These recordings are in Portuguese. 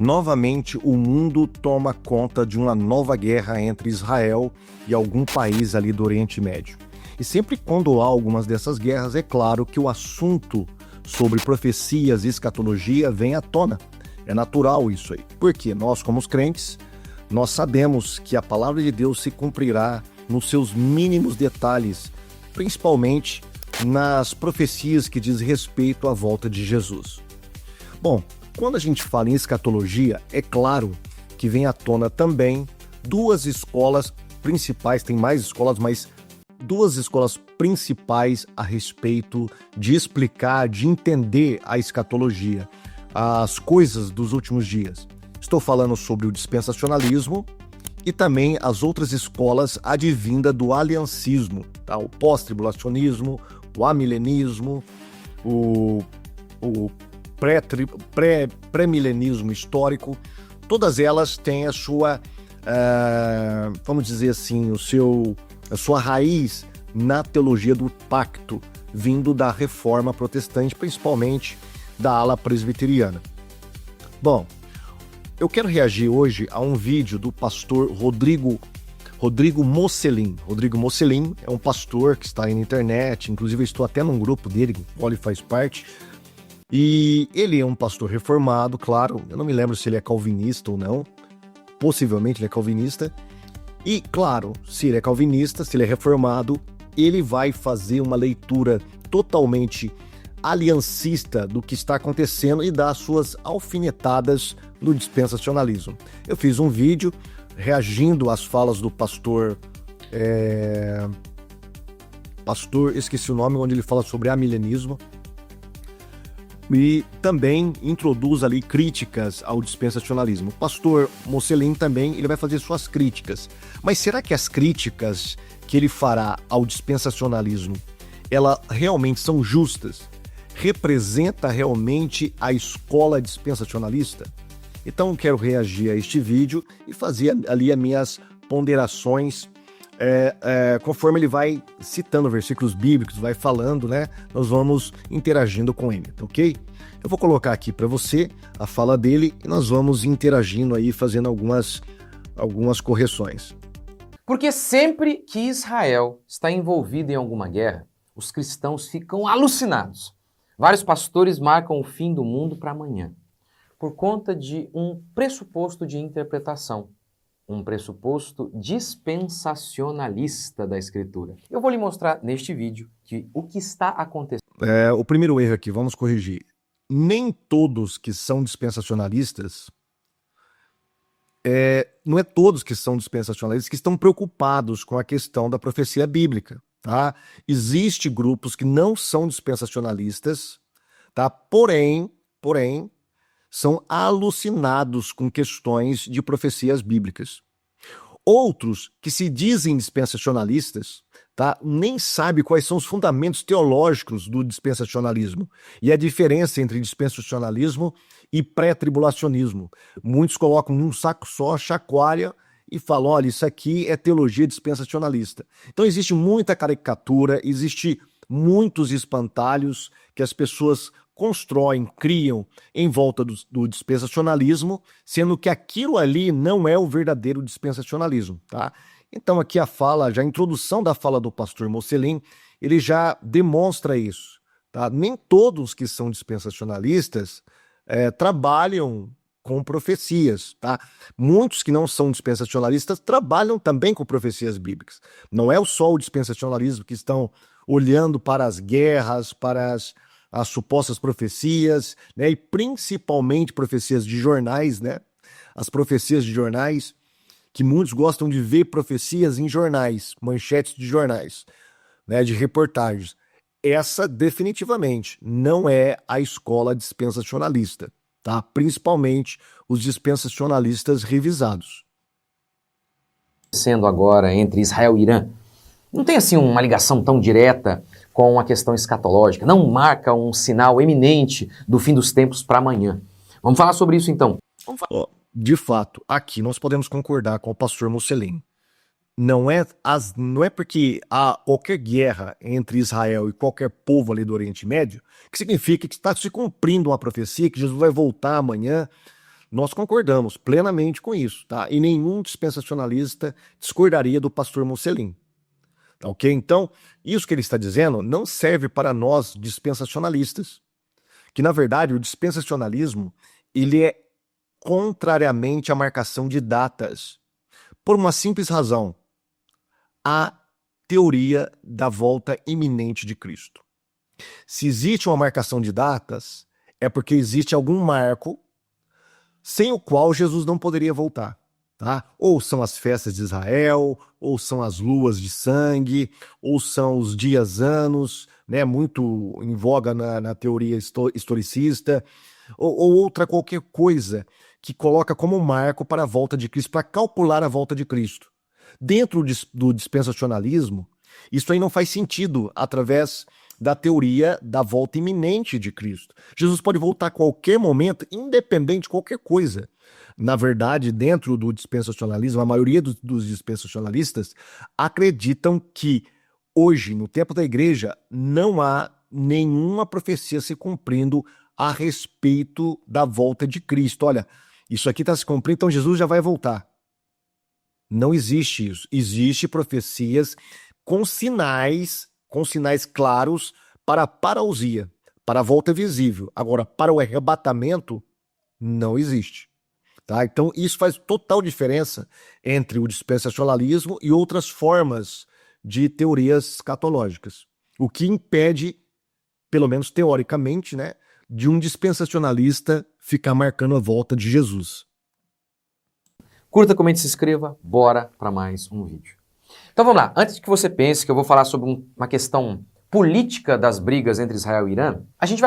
novamente o mundo toma conta de uma nova guerra entre Israel e algum país ali do Oriente Médio. E sempre quando há algumas dessas guerras, é claro que o assunto sobre profecias e escatologia vem à tona. É natural isso aí. Porque nós, como os crentes, nós sabemos que a palavra de Deus se cumprirá nos seus mínimos detalhes, principalmente nas profecias que diz respeito à volta de Jesus. Bom, quando a gente fala em escatologia, é claro que vem à tona também duas escolas principais, tem mais escolas, mas duas escolas principais a respeito de explicar, de entender a escatologia, as coisas dos últimos dias. Estou falando sobre o dispensacionalismo e também as outras escolas advinda do aliancismo, tá? O pós-tribulacionismo, o amilenismo, o pré-milenismo histórico. Todas elas têm a sua, vamos dizer assim, a sua raiz na teologia do pacto, vindo da reforma protestante, principalmente da ala presbiteriana. Bom, eu quero reagir hoje a um vídeo do pastor Rodrigo Mocelin. Rodrigo Mocelin é um pastor que está aí na internet, inclusive eu estou até num grupo dele, do qual ele faz parte, e ele é um pastor reformado, claro, eu não me lembro se ele é calvinista ou não, possivelmente ele é calvinista, e claro, se ele é calvinista, se ele é reformado, ele vai fazer uma leitura totalmente aliancista do que está acontecendo e dar suas alfinetadas no dispensacionalismo. Eu fiz um vídeo reagindo às falas do pastor, esqueci o nome, onde ele fala sobre amilenismo, e também introduz ali críticas ao dispensacionalismo. O pastor Mocelin também ele vai fazer suas críticas. Mas será que as críticas que ele fará ao dispensacionalismo, elas realmente são justas? Representa realmente a escola dispensacionalista? Então eu quero reagir a este vídeo e fazer ali as minhas ponderações conforme ele vai citando versículos bíblicos, vai falando, né? Nós vamos interagindo com ele, ok? Eu vou colocar aqui para você a fala dele e nós vamos interagindo aí, fazendo algumas correções. Porque sempre que Israel está envolvido em alguma guerra, os cristãos ficam alucinados. Vários pastores marcam o fim do mundo para amanhã, por conta de um pressuposto de interpretação, um pressuposto dispensacionalista da Escritura. Eu vou lhe mostrar neste vídeo que o que está acontecendo... O primeiro erro aqui, vamos corrigir. Nem todos que são dispensacionalistas, não é todos que são dispensacionalistas que estão preocupados com a questão da profecia bíblica, tá? Existem grupos que não são dispensacionalistas, tá? Porém, são alucinados com questões de profecias bíblicas. Outros que se dizem dispensacionalistas, tá, nem sabem quais são os fundamentos teológicos do dispensacionalismo e a diferença entre dispensacionalismo e pré-tribulacionismo. Muitos colocam num saco só, chacoalha e falam, olha, isso aqui é teologia dispensacionalista. Então existe muita caricatura, existe muitos espantalhos que as pessoas constroem, criam em volta do dispensacionalismo, sendo que aquilo ali não é o verdadeiro dispensacionalismo, tá? Então aqui a introdução da fala do pastor Mocelin, ele já demonstra isso, tá? Nem todos que são dispensacionalistas trabalham com profecias, tá? Muitos que não são dispensacionalistas trabalham também com profecias bíblicas. Não é só o dispensacionalismo que estão olhando para as guerras, para as supostas profecias, né? E principalmente profecias de jornais, né? As profecias de jornais, que muitos gostam de ver profecias em jornais, manchetes de jornais, né? De reportagens. Essa definitivamente não é a escola dispensacionalista, tá? Principalmente os dispensacionalistas revisados. Sendo agora entre Israel e Irã, não tem assim uma ligação tão direta com a questão escatológica, não marca um sinal eminente do fim dos tempos para amanhã. Vamos falar sobre isso então. De fato, aqui nós podemos concordar com o pastor Mocelin. Não é porque há qualquer guerra entre Israel e qualquer povo ali do Oriente Médio que significa que está se cumprindo uma profecia, que Jesus vai voltar amanhã, Nós concordamos plenamente com isso, tá? E nenhum dispensacionalista discordaria do pastor Mocelin. Tá, ok? Então, isso que ele está dizendo não serve para nós dispensacionalistas. Que, na verdade, o dispensacionalismo, ele é contrariamente à marcação de datas. Por uma simples razão. A teoria da volta iminente de Cristo. Se existe uma marcação de datas, é porque existe algum marco sem o qual Jesus não poderia voltar. Tá? Ou são as festas de Israel, ou são as luas de sangue, ou são os dias anos, né, muito em voga na teoria historicista, ou outra qualquer coisa que coloca como marco para a volta de Cristo, para calcular a volta de Cristo. Dentro do dispensacionalismo, isso aí não faz sentido através da teoria da volta iminente de Cristo. Jesus pode voltar a qualquer momento, independente de qualquer coisa. Na verdade, dentro do dispensacionalismo, a maioria dos dispensacionalistas acreditam que hoje, no tempo da igreja, não há nenhuma profecia se cumprindo a respeito da volta de Cristo. Olha, isso aqui está se cumprindo, então Jesus já vai voltar. Não existe isso. Existem profecias com sinais claros para a parousia, para a volta visível. Agora, para o arrebatamento, não existe. Tá? Então, isso faz total diferença entre o dispensacionalismo e outras formas de teorias escatológicas. O que impede, pelo menos teoricamente, né, de um dispensacionalista ficar marcando a volta de Jesus. Curta, comente, se inscreva. Bora para mais um vídeo. Então vamos lá. Antes que você pense que eu vou falar sobre uma questão política das brigas entre Israel e Irã, a gente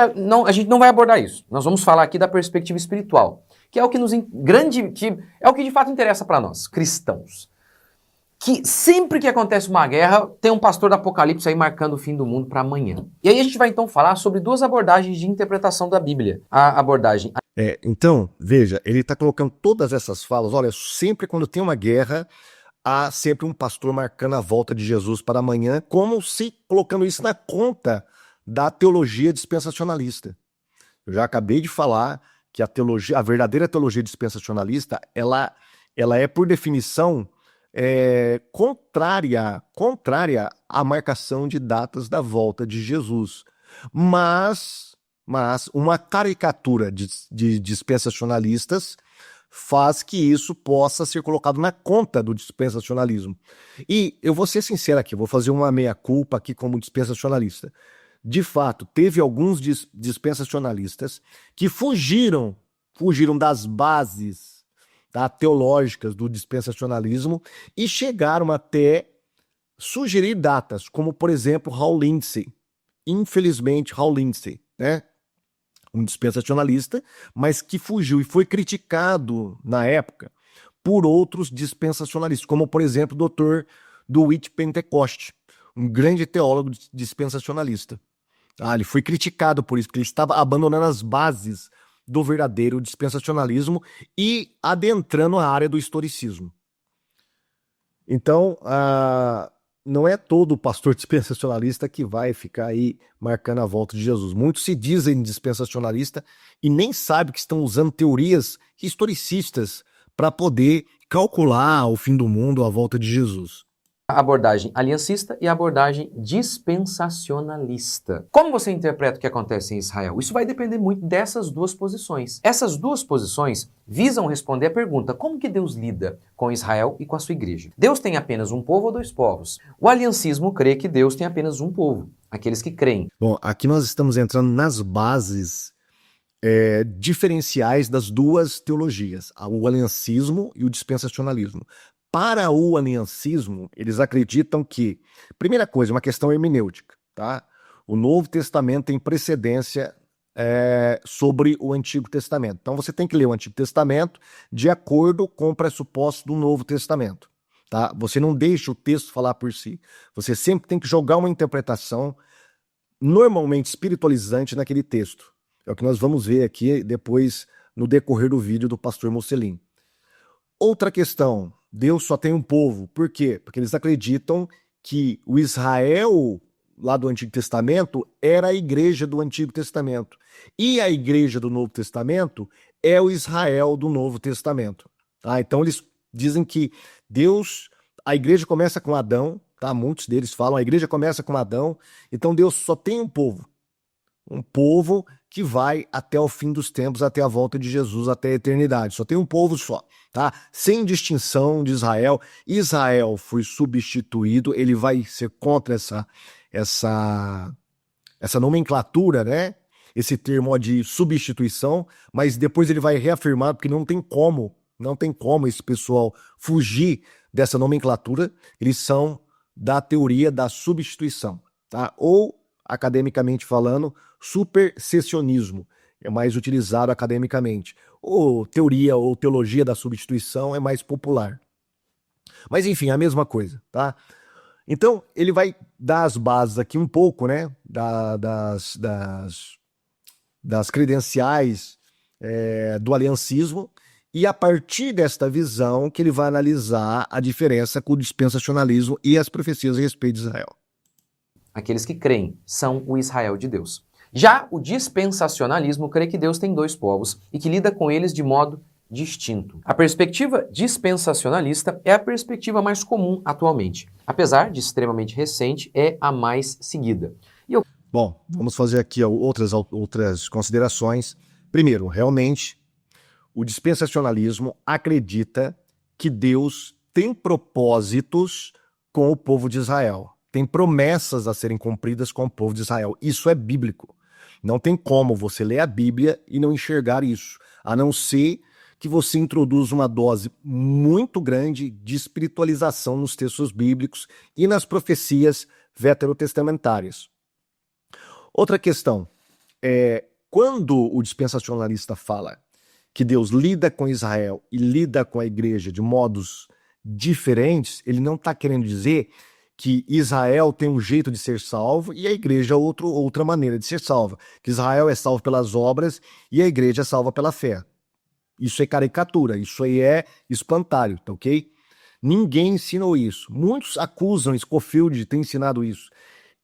não vai abordar isso. Nós vamos falar aqui da perspectiva espiritual, que é o que é o que de fato interessa para nós, cristãos. Que sempre que acontece uma guerra, tem um pastor do Apocalipse aí marcando o fim do mundo para amanhã. E aí a gente vai então falar sobre duas abordagens de interpretação da Bíblia. A abordagem... Então, veja, ele está colocando todas essas falas. Olha, sempre quando tem uma guerra, há sempre um pastor marcando a volta de Jesus para amanhã, como se colocando isso na conta da teologia dispensacionalista. Eu já acabei de falar que a verdadeira teologia dispensacionalista, ela é, por definição, contrária à marcação de datas da volta de Jesus. Mas uma caricatura de dispensacionalistas faz que isso possa ser colocado na conta do dispensacionalismo. E eu vou ser sincero aqui, eu vou fazer uma meia-culpa aqui como dispensacionalista. De fato, teve alguns dispensacionalistas que fugiram das bases, tá, teológicas do dispensacionalismo e chegaram até sugerir datas, como, por exemplo, Hal Lindsey. Infelizmente, Hal Lindsey, né? Um dispensacionalista, mas que fugiu e foi criticado na época por outros dispensacionalistas, como, por exemplo, o doutor DeWitt Pentecoste, um grande teólogo dispensacionalista. Ele foi criticado por isso, porque ele estava abandonando as bases do verdadeiro dispensacionalismo e adentrando a área do historicismo. Então, não é todo pastor dispensacionalista que vai ficar aí marcando a volta de Jesus. Muitos se dizem dispensacionalista e nem sabem que estão usando teorias historicistas para poder calcular o fim do mundo, a volta de Jesus. A abordagem aliancista e a abordagem dispensacionalista. Como você interpreta o que acontece em Israel? Isso vai depender muito dessas duas posições. Essas duas posições visam responder a pergunta: como que Deus lida com Israel e com a sua igreja? Deus tem apenas um povo ou dois povos? O aliancismo crê que Deus tem apenas um povo, aqueles que creem. Bom, aqui nós estamos entrando nas bases diferenciais das duas teologias, o aliancismo e o dispensacionalismo. Para o aliancismo, eles acreditam que, primeira coisa, uma questão hermenêutica, tá? O Novo Testamento tem precedência sobre o Antigo Testamento. Então você tem que ler o Antigo Testamento de acordo com o pressuposto do Novo Testamento, tá? Você não deixa o texto falar por si. Você sempre tem que jogar uma interpretação normalmente espiritualizante naquele texto. É o que nós vamos ver aqui depois no decorrer do vídeo do pastor Mocelin. Outra questão: Deus só tem um povo. Por quê? Porque eles acreditam que o Israel lá do Antigo Testamento era a igreja do Antigo Testamento. E a igreja do Novo Testamento é o Israel do Novo Testamento. Tá? Então eles dizem que Deus, a igreja começa com Adão, tá? Muitos deles falam, a igreja começa com Adão, então Deus só tem um povo que vai até o fim dos tempos, até a volta de Jesus, até a eternidade. Só tem um povo só, tá? Sem distinção de Israel. Israel foi substituído, ele vai ser contra essa nomenclatura, né? Esse termo de substituição, mas depois ele vai reafirmar, porque não tem como esse pessoal fugir dessa nomenclatura, eles são da teoria da substituição, tá? Ou, academicamente falando, supersessionismo, é mais utilizado academicamente. Ou teoria ou teologia da substituição é mais popular. Mas enfim, a mesma coisa, tá? Então, ele vai dar as bases aqui um pouco, né, das credenciais do aliancismo, e a partir desta visão que ele vai analisar a diferença com o dispensacionalismo e as profecias a respeito de Israel. Aqueles que creem são o Israel de Deus. Já o dispensacionalismo crê que Deus tem dois povos e que lida com eles de modo distinto. A perspectiva dispensacionalista é a perspectiva mais comum atualmente. Apesar de extremamente recente, é a mais seguida. Bom, vamos fazer aqui outras considerações. Primeiro, realmente, o dispensacionalismo acredita que Deus tem propósitos com o povo de Israel. Tem promessas a serem cumpridas com o povo de Israel. Isso é bíblico. Não tem como você ler a Bíblia e não enxergar isso, a não ser que você introduza uma dose muito grande de espiritualização nos textos bíblicos e nas profecias veterotestamentárias. Outra questão é, quando o dispensacionalista fala que Deus lida com Israel e lida com a igreja de modos diferentes, ele não está querendo dizer que Israel tem um jeito de ser salvo e a igreja outra maneira de ser salva. Que Israel é salvo pelas obras e a igreja é salva pela fé. Isso é caricatura, isso aí é espantalho, tá ok? Ninguém ensinou isso. Muitos acusam Scofield de ter ensinado isso.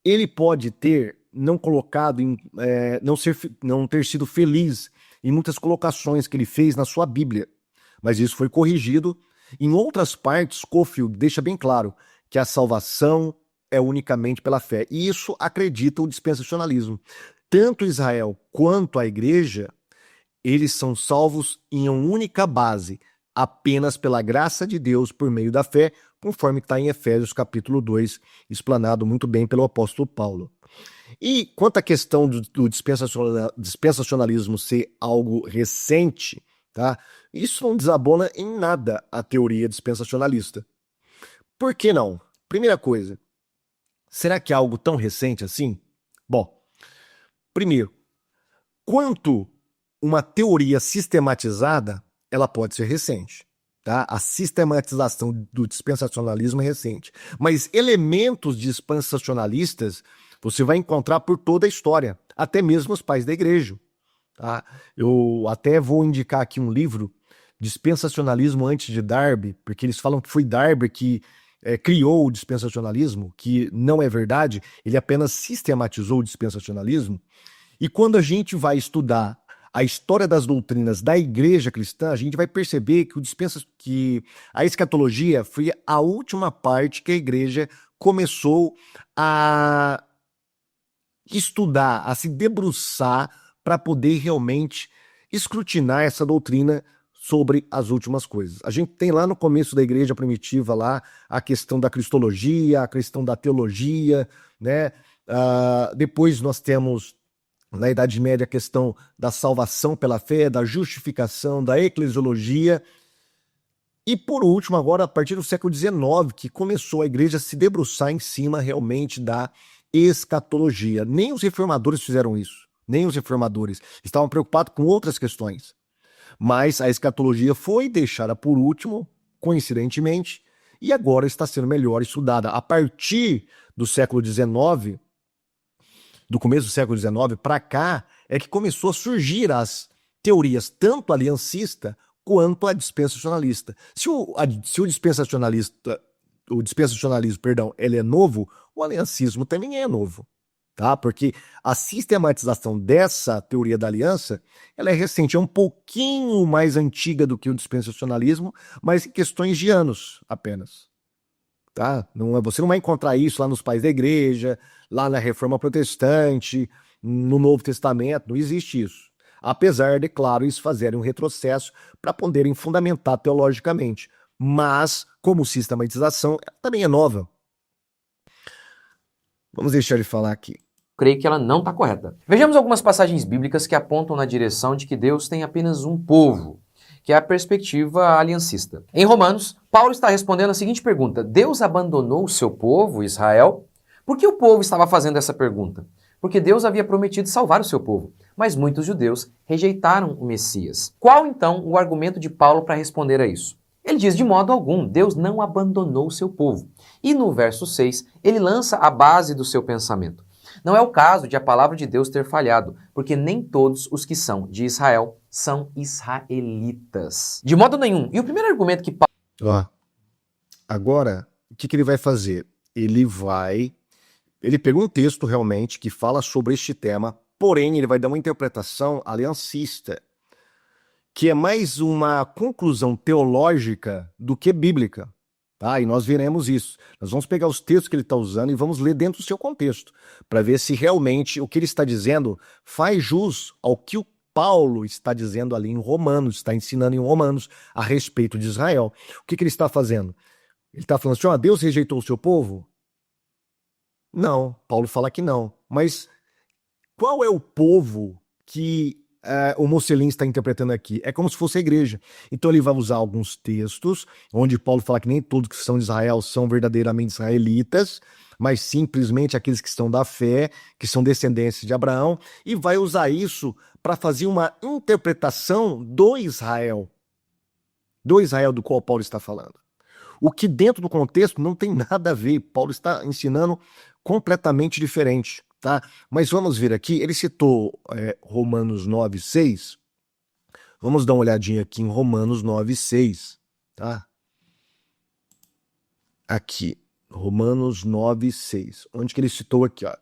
Ele pode ter não colocado, não ter sido feliz em muitas colocações que ele fez na sua Bíblia, mas isso foi corrigido. Em outras partes, Scofield deixa bem claro que a salvação é unicamente pela fé. E isso acredita o dispensacionalismo. Tanto Israel quanto a igreja, eles são salvos em uma única base, apenas pela graça de Deus por meio da fé, conforme está em Efésios capítulo 2, explanado muito bem pelo apóstolo Paulo. E quanto à questão do dispensacionalismo ser algo recente, tá? Isso não desabona em nada a teoria dispensacionalista. Por que não? Primeira coisa, será que é algo tão recente assim? Bom, primeiro, quanto uma teoria sistematizada, ela pode ser recente. Tá? A sistematização do dispensacionalismo é recente. Mas elementos dispensacionalistas você vai encontrar por toda a história, até mesmo os pais da igreja. Tá? Eu até vou indicar aqui um livro, Dispensacionalismo antes de Darby, porque eles falam que foi Darby que criou o dispensacionalismo, que não é verdade, ele apenas sistematizou o dispensacionalismo. E quando a gente vai estudar a história das doutrinas da igreja cristã, a gente vai perceber que a escatologia foi a última parte que a igreja começou a estudar, a se debruçar para poder realmente escrutinar essa doutrina sobre as últimas coisas. A gente tem lá no começo da igreja primitiva lá a questão da cristologia, a questão da teologia, né? Depois nós temos na Idade Média a questão da salvação pela fé, da justificação, da eclesiologia. E por último, agora, a partir do século XIX, que começou a igreja a se debruçar em cima realmente da escatologia. Nem os reformadores fizeram isso, nem os reformadores. Estavam preocupados com outras questões. Mas a escatologia foi deixada por último, coincidentemente, e agora está sendo melhor estudada. A partir do século XIX, do começo do século XIX para cá, é que começou a surgir as teorias, tanto aliancista quanto a dispensacionalista. Se o dispensacionalismo, ele é novo, o aliancismo também é novo. tá? Porque a sistematização dessa teoria da aliança, ela é recente, é um pouquinho mais antiga do que o dispensacionalismo, mas em questões de anos apenas, tá? Você não vai encontrar isso lá nos pais da igreja, lá na Reforma Protestante, no Novo Testamento, não existe isso. Apesar de, claro, isso fazerem um retrocesso para poderem fundamentar teologicamente. Mas, como sistematização, ela também é nova. Vamos deixar ele falar aqui. Creio que ela não está correta. Vejamos algumas passagens bíblicas que apontam na direção de que Deus tem apenas um povo, que é a perspectiva aliancista. Em Romanos, Paulo está respondendo a seguinte pergunta: Deus abandonou o seu povo, Israel? Por que o povo estava fazendo essa pergunta? Porque Deus havia prometido salvar o seu povo, mas muitos judeus rejeitaram o Messias. Qual então o argumento de Paulo para responder a isso? Ele diz: de modo algum, Deus não abandonou o seu povo. E no verso 6, ele lança a base do seu pensamento. Não é o caso de a palavra de Deus ter falhado, porque nem todos os que são de Israel são israelitas. De modo nenhum. E o primeiro argumento que Paulo... Agora, o que ele vai fazer? Ele pegou um texto realmente que fala sobre este tema, porém ele vai dar uma interpretação aliancista, que é mais uma conclusão teológica do que bíblica. Tá? E nós veremos isso. Nós vamos pegar os textos que ele está usando e vamos ler dentro do seu contexto, para ver se realmente o que ele está dizendo faz jus ao que o Paulo está dizendo ali em Romanos, está ensinando em Romanos a respeito de Israel. O que ele está fazendo? Ele está falando assim: Deus rejeitou o seu povo? Não, Paulo fala que não. Mas qual é o povo que o Mocelin está interpretando aqui? É como se fosse a igreja. Então ele vai usar alguns textos onde Paulo fala que nem todos que são de Israel são verdadeiramente israelitas, mas simplesmente aqueles que estão da fé, que são descendentes de Abraão, e vai usar isso para fazer uma interpretação do Israel do qual Paulo está falando. O que dentro do contexto não tem nada a ver. Paulo está ensinando completamente diferente. Tá? Mas vamos ver aqui, ele citou Romanos 9:6. Vamos dar uma olhadinha aqui em Romanos 9:6. Tá? Aqui, Romanos 9:6. Onde que ele citou aqui? Ó.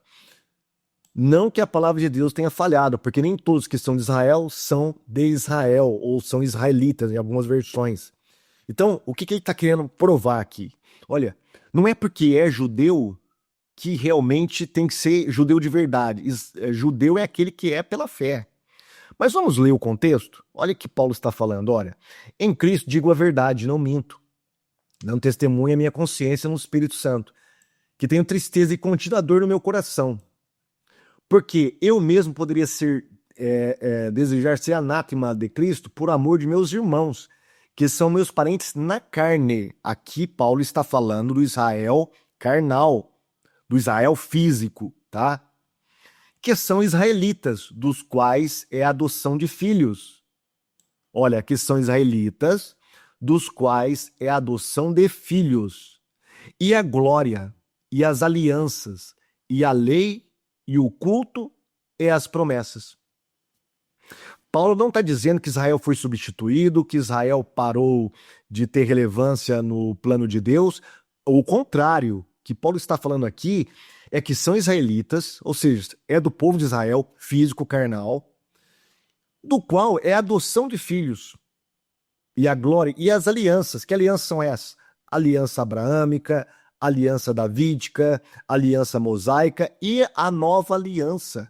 Não que a palavra de Deus tenha falhado, porque nem todos que são de Israel são de Israel, ou são israelitas em algumas versões. Então, o que ele está querendo provar aqui? Olha, não é porque é judeu que realmente tem que ser judeu de verdade. Judeu é aquele que é pela fé. Mas vamos ler o contexto? Olha o que Paulo está falando. Olha, em Cristo digo a verdade, não minto. Não testemunho a minha consciência no Espírito Santo, que tenho tristeza e contida dor no meu coração. Porque eu mesmo poderia desejar ser anátema de Cristo por amor de meus irmãos, que são meus parentes na carne. Aqui Paulo está falando do Israel carnal, do Israel físico, tá? Que são israelitas, dos quais é a adoção de filhos. Olha, que são israelitas, dos quais é a adoção de filhos. E a glória, e as alianças, e a lei, e o culto, e as promessas. Paulo não está dizendo que Israel foi substituído, que Israel parou de ter relevância no plano de Deus. O contrário, que Paulo está falando aqui é que são israelitas, ou seja, é do povo de Israel, físico, carnal, do qual é a adoção de filhos, e a glória, e as alianças. Que alianças são essas? Aliança abraâmica, aliança davídica, aliança mosaica e a nova aliança,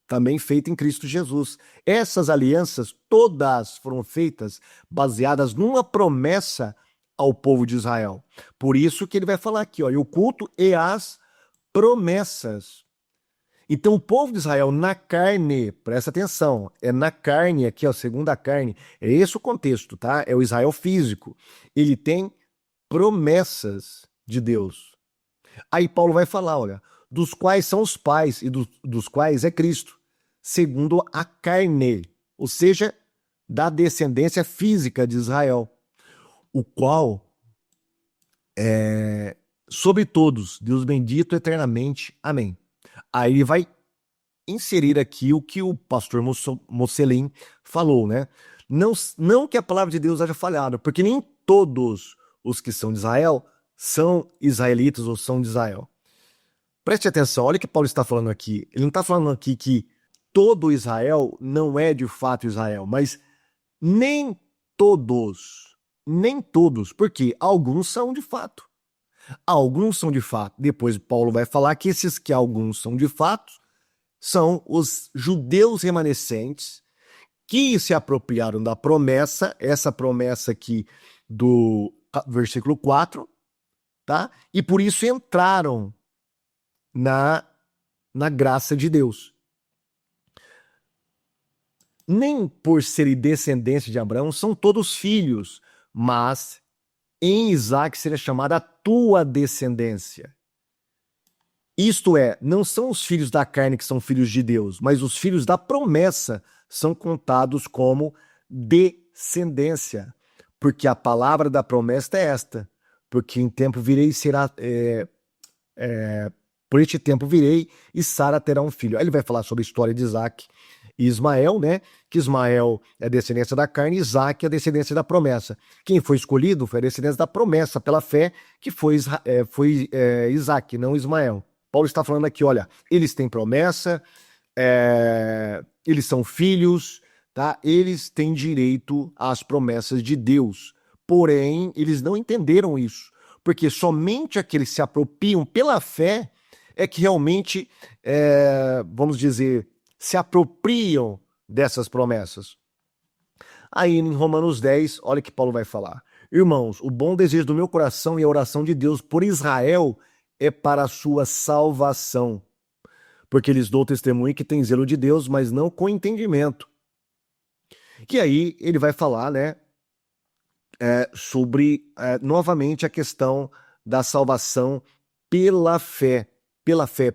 também feita em Cristo Jesus. Essas alianças todas foram feitas baseadas numa promessa ao povo de Israel. Por isso que ele vai falar aqui, ó, e o culto e as promessas. Então o povo de Israel na carne, presta atenção, é na carne aqui, ó, segundo a carne, é esse o contexto, tá? É o Israel físico. Ele tem promessas de Deus. Aí Paulo vai falar, olha, dos quais são os pais e dos quais é Cristo, segundo a carne, ou seja, da descendência física de Israel, o qual é sobre todos, Deus bendito eternamente. Amém. Aí ele vai inserir aqui o que o pastor Mocelin falou, né? Não que a palavra de Deus haja falhado, porque nem todos os que são de Israel são israelitas ou são de Israel. Preste atenção, olha o que Paulo está falando aqui. Ele não está falando aqui que todo Israel não é de fato Israel, mas nem todos, porque alguns são de fato. Alguns são de fato. Depois Paulo vai falar que esses que alguns são de fato são os judeus remanescentes que se apropriaram da promessa, essa promessa aqui do versículo 4, tá? E por isso entraram na graça de Deus. Nem por serem descendentes de Abraão são todos filhos, mas em Isaac seria chamada a tua descendência. Isto é, não são os filhos da carne que são filhos de Deus, mas os filhos da promessa são contados como descendência. Porque a palavra da promessa é esta, porque em tempo virei será... por este tempo virei e Sara terá um filho. Aí ele vai falar sobre a história de Isaac e Ismael, né? Que Ismael é a descendência da carne e Isaac é a descendência da promessa. Quem foi escolhido foi a descendência da promessa pela fé, que foi Isaac, não Ismael. Paulo está falando aqui, olha, eles têm promessa, eles são filhos, tá? Eles têm direito às promessas de Deus. Porém, eles não entenderam isso, porque somente aqueles que se apropriam pela fé é que realmente, vamos dizer, se apropriam dessas promessas. Aí em Romanos 10, olha o que Paulo vai falar. Irmãos, o bom desejo do meu coração e a oração de Deus por Israel é para a sua salvação. Porque lhes dou testemunho que tem zelo de Deus, mas não com entendimento. E aí ele vai falar, né, sobre, novamente, a questão da salvação pela fé,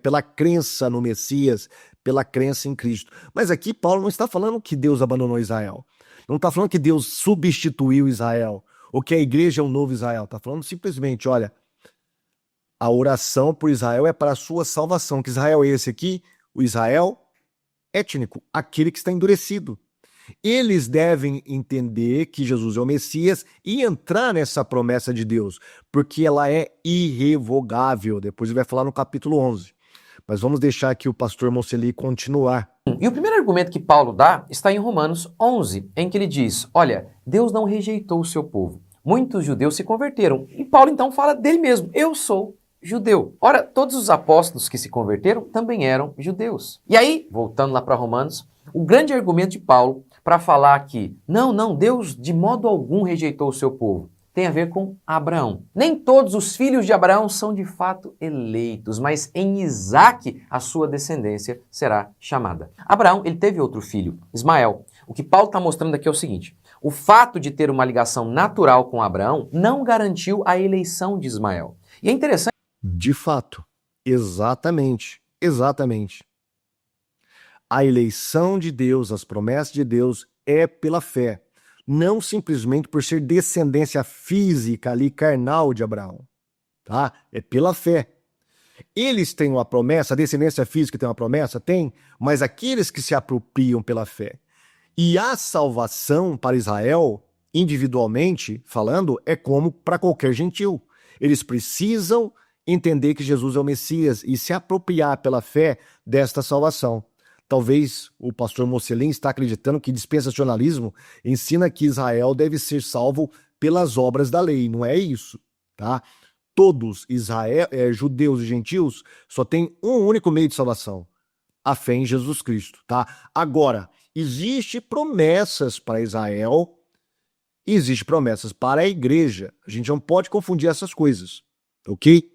pela crença no Messias, pela crença em Cristo. Mas aqui Paulo não está falando que Deus abandonou Israel. Não está falando que Deus substituiu Israel, ou que a igreja é um novo Israel. Está falando simplesmente, olha, a oração por Israel é para a sua salvação. Que Israel é esse aqui? O Israel étnico, aquele que está endurecido. Eles devem entender que Jesus é o Messias e entrar nessa promessa de Deus, porque ela é irrevogável. Depois ele vai falar no capítulo 11. Mas vamos deixar aqui o pastor Moceli continuar. E o primeiro argumento que Paulo dá está em Romanos 11, em que ele diz, olha, Deus não rejeitou o seu povo. Muitos judeus se converteram. E Paulo então fala dele mesmo, eu sou judeu. Ora, todos os apóstolos que se converteram também eram judeus. E aí, voltando lá para Romanos, o grande argumento de Paulo para falar que não, Deus de modo algum rejeitou o seu povo, tem a ver com Abraão. Nem todos os filhos de Abraão são de fato eleitos, mas em Isaac a sua descendência será chamada. Abraão, ele teve outro filho, Ismael. O que Paulo está mostrando aqui é o seguinte, o fato de ter uma ligação natural com Abraão não garantiu a eleição de Ismael. E é interessante... De fato, exatamente. A eleição de Deus, as promessas de Deus é pela fé, não simplesmente por ser descendência física ali, carnal de Abraão, tá? É pela fé. Eles têm uma promessa, a descendência física tem uma promessa? Tem, mas aqueles que se apropriam pela fé. E a salvação para Israel, individualmente falando, é como para qualquer gentil. Eles precisam entender que Jesus é o Messias e se apropriar pela fé desta salvação. Talvez o pastor Mocelin está acreditando que dispensacionalismo ensina que Israel deve ser salvo pelas obras da lei. Não é isso, tá? Todos, judeus e gentios, só tem um único meio de salvação, a fé em Jesus Cristo, tá? Agora, existe promessas para Israel, existe promessas para a igreja. A gente não pode confundir essas coisas, ok?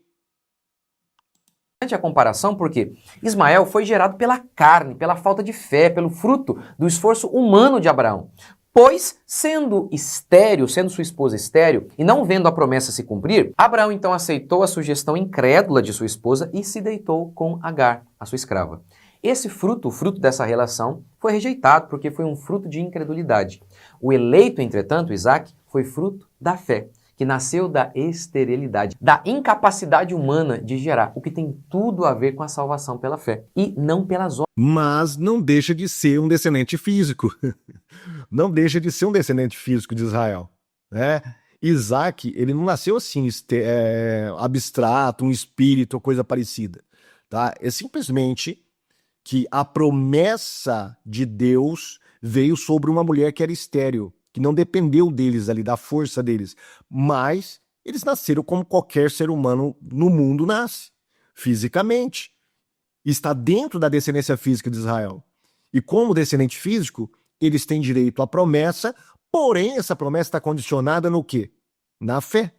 A comparação porque Ismael foi gerado pela carne, pela falta de fé, pelo fruto do esforço humano de Abraão. Pois, sendo estéril, sendo sua esposa estéril, e não vendo a promessa se cumprir, Abraão então aceitou a sugestão incrédula de sua esposa e se deitou com Agar, a sua escrava. Esse fruto, o fruto dessa relação, foi rejeitado porque foi um fruto de incredulidade. O eleito, entretanto, Isaac, foi fruto da fé, que nasceu da esterilidade, da incapacidade humana de gerar, o que tem tudo a ver com a salvação pela fé e não pelas obras. Mas não deixa de ser um descendente físico. Não deixa de ser um descendente físico de Israel, né? Isaac, ele não nasceu assim, abstrato, um espírito ou coisa parecida. tá? É simplesmente que a promessa de Deus veio sobre uma mulher que era estéril, que não dependeu deles ali, da força deles, mas eles nasceram como qualquer ser humano no mundo nasce, fisicamente. Está dentro da descendência física de Israel. E como descendente físico, eles têm direito à promessa, porém essa promessa está condicionada no quê? Na fé.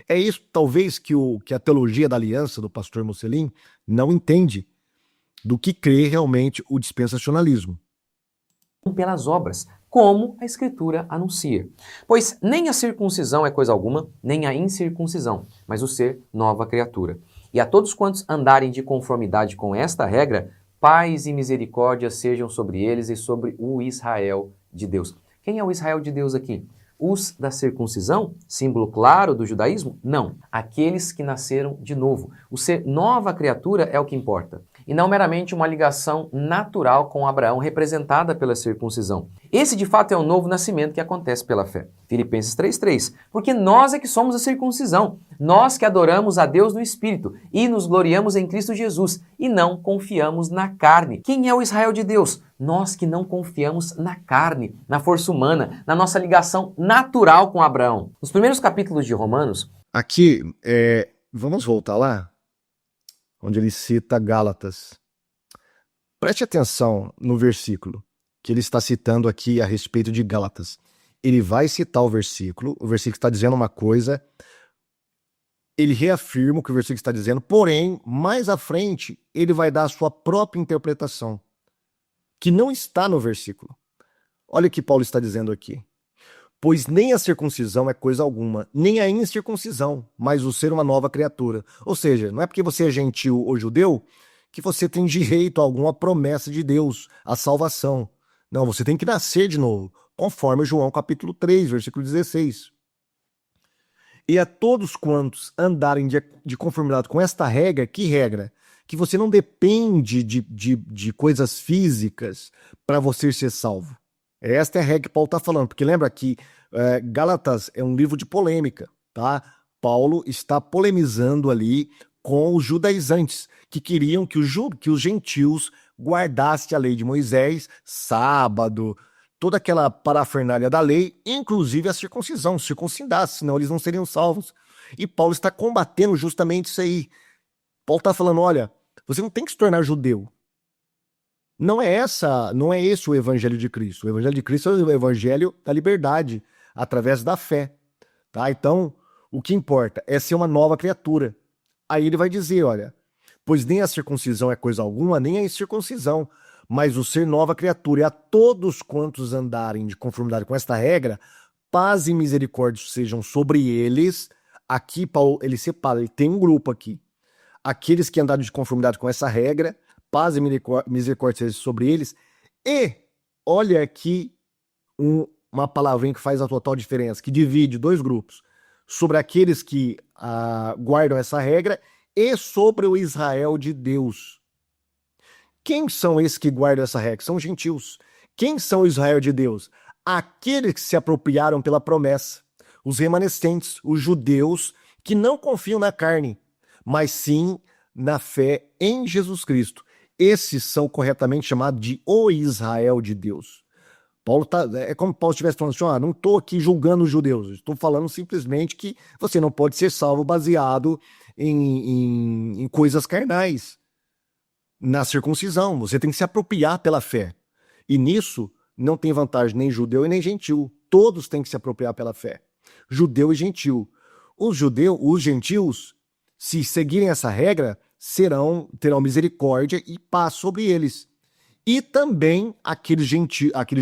É isso, talvez, que a teologia da aliança do pastor Mocelin não entende do que crê realmente o dispensacionalismo. Pelas obras, como a Escritura anuncia. Pois nem a circuncisão é coisa alguma, nem a incircuncisão, mas o ser nova criatura. E a todos quantos andarem de conformidade com esta regra, paz e misericórdia sejam sobre eles e sobre o Israel de Deus. Quem é o Israel de Deus aqui? Os da circuncisão, símbolo claro do judaísmo? Não. Aqueles que nasceram de novo. O ser nova criatura é o que importa. E não meramente uma ligação natural com Abraão, representada pela circuncisão. Esse, de fato, é o novo nascimento que acontece pela fé. Filipenses 3,3. Porque nós é que somos a circuncisão. Nós que adoramos a Deus no Espírito e nos gloriamos em Cristo Jesus e não confiamos na carne. Quem é o Israel de Deus? Nós que não confiamos na carne, na força humana, na nossa ligação natural com Abraão. Nos primeiros capítulos de Romanos... Aqui, vamos voltar lá, onde ele cita Gálatas. Preste atenção no versículo que ele está citando aqui a respeito de Gálatas. Ele vai citar o versículo está dizendo uma coisa, ele reafirma o que o versículo está dizendo, porém, mais à frente, ele vai dar a sua própria interpretação, que não está no versículo. Olha o que Paulo está dizendo aqui. Pois nem a circuncisão é coisa alguma, nem a incircuncisão, mas o ser uma nova criatura. Ou seja, não é porque você é gentil ou judeu que você tem direito a alguma promessa de Deus, a salvação. Não, você tem que nascer de novo, conforme João capítulo 3, versículo 16. E a todos quantos andarem de conformidade com esta regra, que regra? Que você não depende de coisas físicas para você ser salvo. Esta é a regra que Paulo está falando, porque lembra que Gálatas é um livro de polêmica, tá? Paulo está polemizando ali com os judaizantes, que queriam que os gentios guardassem a lei de Moisés, sábado, toda aquela parafernália da lei, inclusive a circuncisão, circuncidasse, senão eles não seriam salvos. E Paulo está combatendo justamente isso aí. Paulo está falando, olha, você não tem que se tornar judeu. Não é esse o evangelho de Cristo. O evangelho de Cristo é o evangelho da liberdade, através da fé. Tá? Então, o que importa é ser uma nova criatura. Aí ele vai dizer, olha, pois nem a circuncisão é coisa alguma, nem a incircuncisão, mas o ser nova criatura. E a todos quantos andarem de conformidade com esta regra, paz e misericórdia sejam sobre eles. Aqui, Paulo, ele separa, ele tem um grupo aqui. Aqueles que andaram de conformidade com essa regra, paz e misericórdia seja sobre eles. E olha aqui uma palavrinha que faz a total diferença, que divide dois grupos. Sobre aqueles que guardam essa regra e sobre o Israel de Deus. Quem são esses que guardam essa regra? São gentios. Quem são o Israel de Deus? Aqueles que se apropriaram pela promessa. Os remanescentes, os judeus que não confiam na carne, mas sim na fé em Jesus Cristo. Esses são corretamente chamados de o Israel de Deus. É como Paulo estivesse falando assim, não estou aqui julgando os judeus, estou falando simplesmente que você não pode ser salvo baseado em coisas carnais. Na circuncisão, você tem que se apropriar pela fé. E nisso não tem vantagem nem judeu e nem gentil. Todos têm que se apropriar pela fé. Judeu e gentil. Os gentios, se seguirem essa regra, terão misericórdia e paz sobre eles. E também aqueles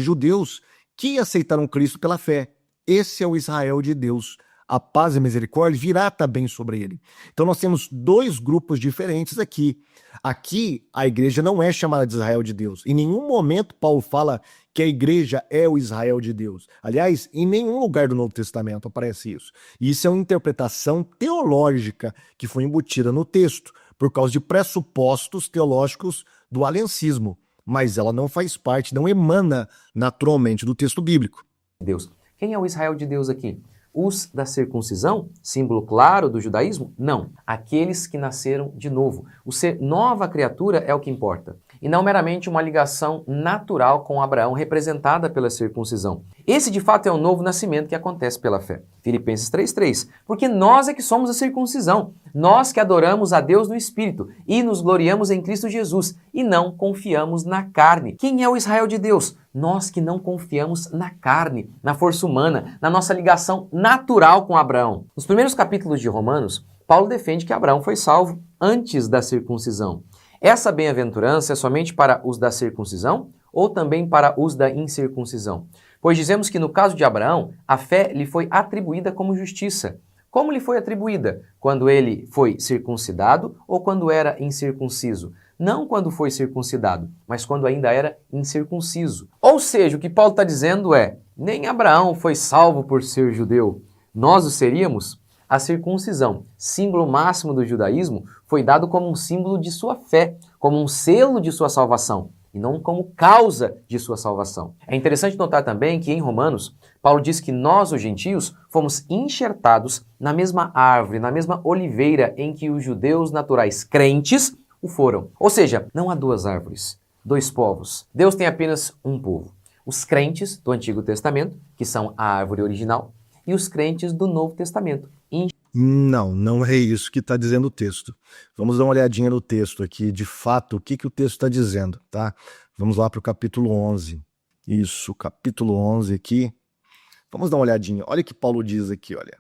judeus que aceitaram Cristo pela fé. Esse é o Israel de Deus. A paz e a misericórdia virá também sobre ele. Então nós temos dois grupos diferentes aqui. Aqui a igreja não é chamada de Israel de Deus. Em nenhum momento Paulo fala que a igreja é o Israel de Deus. Aliás, em nenhum lugar do Novo Testamento aparece isso. E isso é uma interpretação teológica que foi embutida no texto, por causa de pressupostos teológicos do aliancismo. Mas ela não faz parte, não emana naturalmente do texto bíblico. Deus. Quem é o Israel de Deus aqui? os da circuncisão, símbolo claro do judaísmo? Não. Aqueles que nasceram de novo. O ser nova criatura é o que importa. E não meramente uma ligação natural com Abraão representada pela circuncisão. Esse de fato é o novo nascimento que acontece pela fé. Filipenses 3:3. Porque nós é que somos a circuncisão. Nós que adoramos a Deus no Espírito e nos gloriamos em Cristo Jesus e não confiamos na carne. Quem é o Israel de Deus? Nós que não confiamos na carne, na força humana, na nossa ligação natural com Abraão. Nos primeiros capítulos de Romanos, Paulo defende que Abraão foi salvo antes da circuncisão. Essa bem-aventurança é somente para os da circuncisão ou também para os da incircuncisão? Pois dizemos que no caso de Abraão, a fé lhe foi atribuída como justiça. Como lhe foi atribuída? Quando ele foi circuncidado ou quando era incircunciso? Não quando foi circuncidado, mas quando ainda era incircunciso. Ou seja, o que Paulo está dizendo é, nem Abraão foi salvo por ser judeu. Nós o seríamos? A circuncisão, símbolo máximo do judaísmo, foi dado como um símbolo de sua fé, como um selo de sua salvação, e não como causa de sua salvação. É interessante notar também que em Romanos, Paulo diz que nós, os gentios, fomos enxertados na mesma árvore, na mesma oliveira em que os judeus naturais crentes o foram. Ou seja, não há duas árvores, dois povos. Deus tem apenas um povo. Os crentes do Antigo Testamento, que são a árvore original, e os crentes do Novo Testamento. Não é isso que está dizendo o texto. Vamos dar uma olhadinha no texto aqui, de fato, o que o texto está dizendo, tá? Vamos lá para o capítulo 11. Isso, capítulo 11 aqui. Vamos dar uma olhadinha. Olha o que Paulo diz aqui, olha.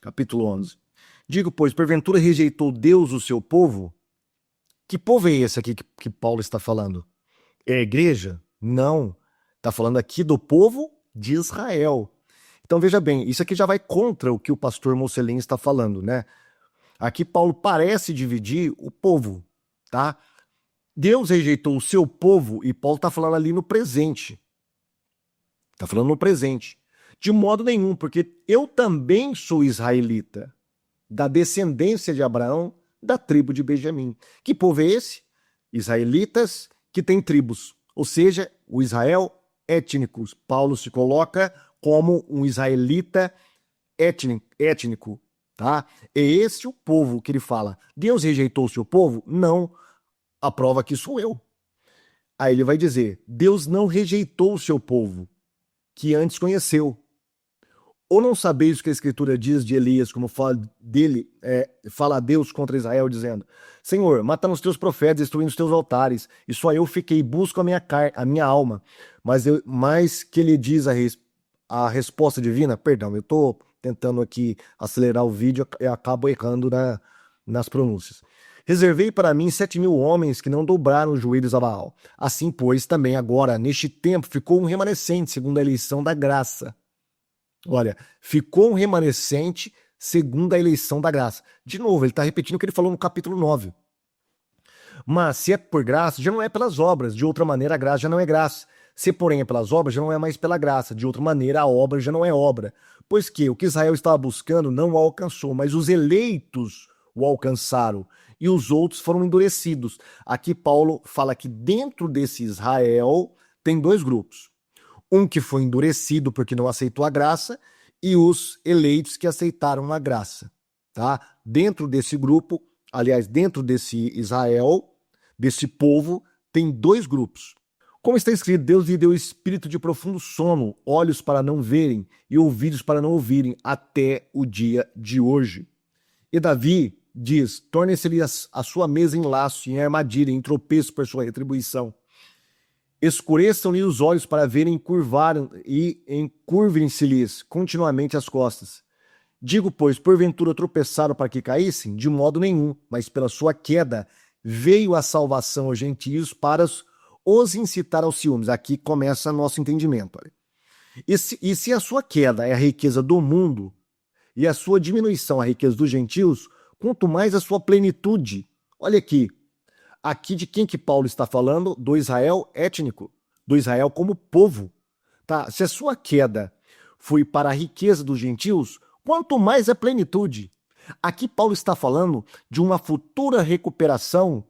Capítulo 11. Digo, pois, porventura rejeitou Deus o seu povo? Que povo é esse aqui que Paulo está falando? É a igreja? Não. Está falando aqui do povo de Israel. Então veja bem, isso aqui já vai contra o que o pastor Mocelin está falando, né? Aqui Paulo parece dividir o povo, tá? Deus rejeitou o seu povo e Paulo está falando ali no presente. Está falando no presente. De modo nenhum, porque eu também sou israelita, da descendência de Abraão, da tribo de Benjamim. Que povo é esse? Israelitas que têm tribos, ou seja, o Israel étnico. Paulo se coloca como um israelita étnico, tá? É esse o povo que ele fala. Deus rejeitou o seu povo? Não. A prova que sou eu. Aí ele vai dizer, Deus não rejeitou o seu povo, que antes conheceu. Ou não sabeis o que a Escritura diz de Elias, como fala a Deus contra Israel, dizendo, Senhor, mata os teus profetas, destruindo os teus altares, e só eu fiquei, busco a minha alma. Mas que ele diz a resposta divina, perdão, eu estou tentando aqui acelerar o vídeo e acabo errando nas pronúncias. Reservei para mim 7.000 homens que não dobraram os joelhos a Baal. Assim, pois, também agora, neste tempo, ficou um remanescente, segundo a eleição da graça. Olha, ficou um remanescente segundo a eleição da graça. De novo, ele está repetindo o que ele falou no capítulo 9. Mas se é por graça, já não é pelas obras. De outra maneira, a graça já não é graça. Se, porém, é pelas obras, já não é mais pela graça. De outra maneira, a obra já não é obra. Pois que o que Israel estava buscando não o alcançou, mas os eleitos o alcançaram e os outros foram endurecidos. Aqui Paulo fala que dentro desse Israel tem dois grupos. Um que foi endurecido porque não aceitou a graça e os eleitos que aceitaram a graça, tá? Dentro desse grupo, aliás, dentro desse Israel, desse povo, tem dois grupos. Como está escrito, Deus lhe deu espírito de profundo sono, olhos para não verem e ouvidos para não ouvirem, até o dia de hoje. E Davi diz, torne-se-lhe a sua mesa em laço, em armadilha, em tropeço por sua retribuição. Escureçam-lhe os olhos para verem e encurvem-se-lhes continuamente as costas. Digo, pois, porventura tropeçaram para que caíssem? De modo nenhum, mas pela sua queda veio a salvação aos gentios para os incitar aos ciúmes. Aqui começa nosso entendimento. Olha. E se a sua queda é a riqueza do mundo e a sua diminuição a riqueza dos gentios, quanto mais a sua plenitude. Olha aqui. Aqui de quem que Paulo está falando? Do Israel étnico, do Israel como povo. Tá? Se a sua queda foi para a riqueza dos gentios, quanto mais a plenitude. Aqui Paulo está falando de uma futura recuperação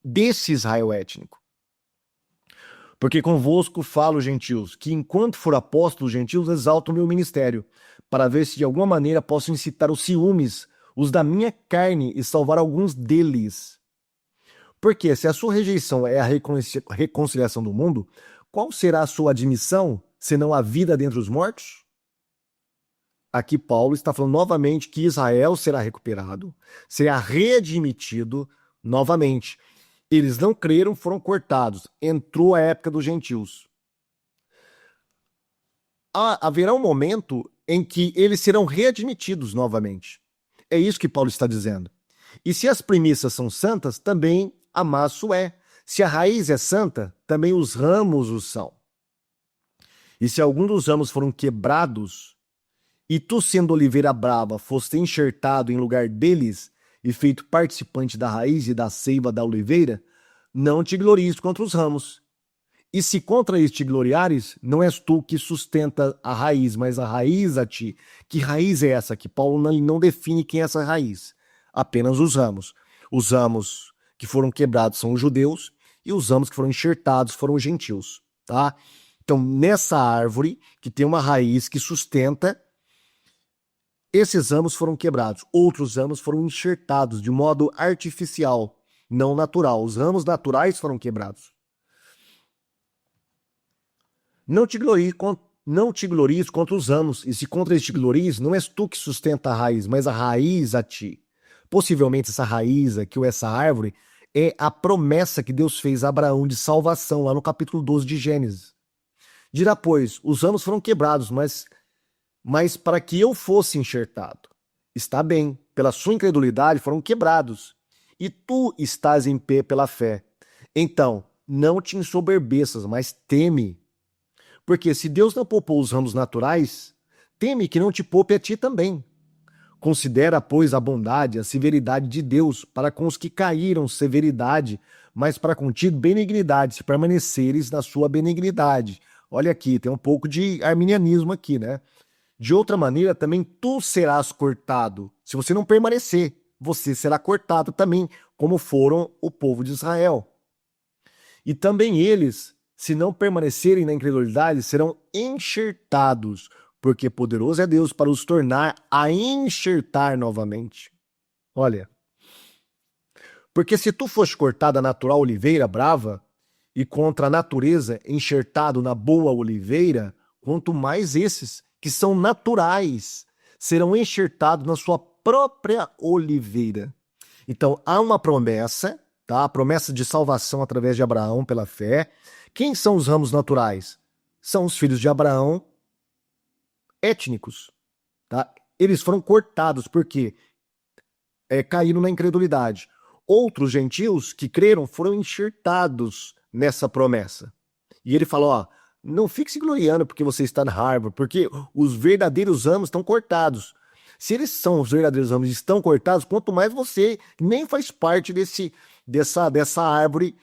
desse Israel étnico. Porque convosco falo, gentios, que enquanto for apóstolo, gentios exaltam o meu ministério, para ver se de alguma maneira posso incitar os ciúmes, os da minha carne, e salvar alguns deles. Porque se a sua rejeição é a reconciliação do mundo, qual será a sua admissão, senão a vida dentre os mortos? Aqui Paulo está falando novamente que Israel será recuperado, será readmitido novamente. Eles não creram, foram cortados. Entrou a época dos gentios. Haverá um momento em que eles serão readmitidos novamente. É isso que Paulo está dizendo. E se as primícias são santas, também a maço é. Se a raiz é santa, também os ramos o são. E se algum dos ramos foram quebrados, e tu, sendo oliveira brava, foste enxertado em lugar deles e feito participante da raiz e da seiva da oliveira, não te glories contra os ramos. E se contra eles te gloriares, não és tu que sustenta a raiz, mas a raiz a ti. Que raiz é essa? Que Paulo não define quem é essa raiz. Apenas os ramos. Os ramos que foram quebrados são os judeus e os ramos que foram enxertados foram os gentios. Tá? Então, nessa árvore que tem uma raiz que sustenta, esses ramos foram quebrados. Outros ramos foram enxertados de modo artificial, não natural. Os ramos naturais foram quebrados. Não te glories contra os ramos, e se contra eles te glories, não és tu que sustenta a raiz, mas a raiz a ti. Possivelmente essa raiz aqui, ou essa árvore, é a promessa que Deus fez a Abraão de salvação, lá no capítulo 12 de Gênesis. Dirá, pois, os ramos foram quebrados, mas para que eu fosse enxertado. Está bem, pela sua incredulidade foram quebrados, e tu estás em pé pela fé. Então, não te ensoberbeças, mas teme. Porque se Deus não poupou os ramos naturais, teme que não te poupe a ti também. Considera, pois, a bondade, a severidade de Deus, para com os que caíram severidade, mas para contigo benignidade, se permaneceres na sua benignidade. Olha aqui, tem um pouco de arminianismo aqui, né? De outra maneira, também tu serás cortado. Se você não permanecer, você será cortado também, como foram o povo de Israel. E também eles, se não permanecerem na incredulidade, serão enxertados, porque poderoso é Deus para os tornar a enxertar novamente. Olha, porque se tu foste cortada na natural oliveira brava, e contra a natureza enxertado na boa oliveira, quanto mais esses, que são naturais, serão enxertados na sua própria oliveira. Então, há uma promessa, tá? A promessa de salvação através de Abraão pela fé. Quem são os ramos naturais? São os filhos de Abraão étnicos, tá? Eles foram cortados porque caíram na incredulidade. Outros gentios que creram foram enxertados nessa promessa. E ele falou, ó, não fique se gloriando porque você está na Harvard, porque os verdadeiros ramos estão cortados. Se eles são os verdadeiros ramos e estão cortados, quanto mais você nem faz parte dessa árvore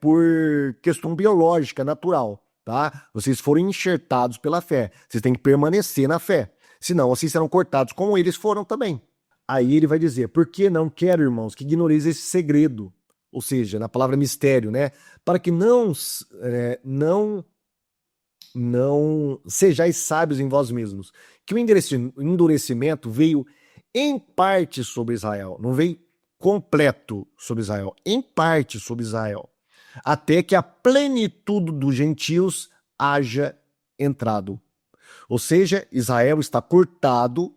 por questão biológica, natural, tá? Vocês foram enxertados pela fé. Vocês têm que permanecer na fé. Senão, vocês serão cortados como eles foram também. Aí ele vai dizer, por que não quero, irmãos, que ignoreis esse segredo? Ou seja, na palavra mistério, né? Para que não sejais sábios em vós mesmos. Que o endurecimento veio em parte sobre Israel, não veio completo sobre Israel, em parte sobre Israel, até que a plenitude dos gentios haja entrado. Ou seja, Israel está cortado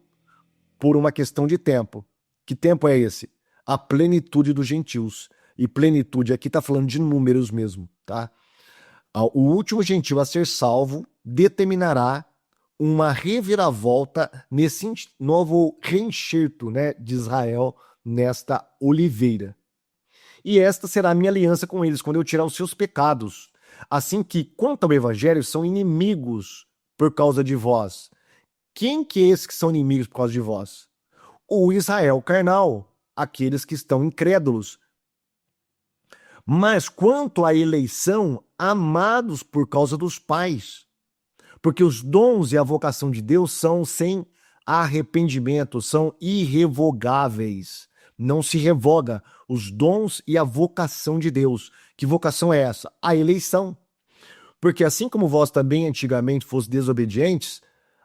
por uma questão de tempo. Que tempo é esse? A plenitude dos gentios. E plenitude aqui está falando de números mesmo, tá? O último gentio a ser salvo determinará uma reviravolta nesse novo reenxerto, né, de Israel nesta oliveira. E esta será a minha aliança com eles, quando eu tirar os seus pecados. Assim que, quanto ao evangelho, são inimigos por causa de vós. Quem que é esses que são inimigos por causa de vós? O Israel carnal, aqueles que estão incrédulos. Mas quanto à eleição, amados por causa dos pais. Porque os dons e a vocação de Deus são sem arrependimento, são irrevogáveis. Não se revoga os dons e a vocação de Deus. Que vocação é essa? A eleição. Porque assim como vós também antigamente foste desobedientes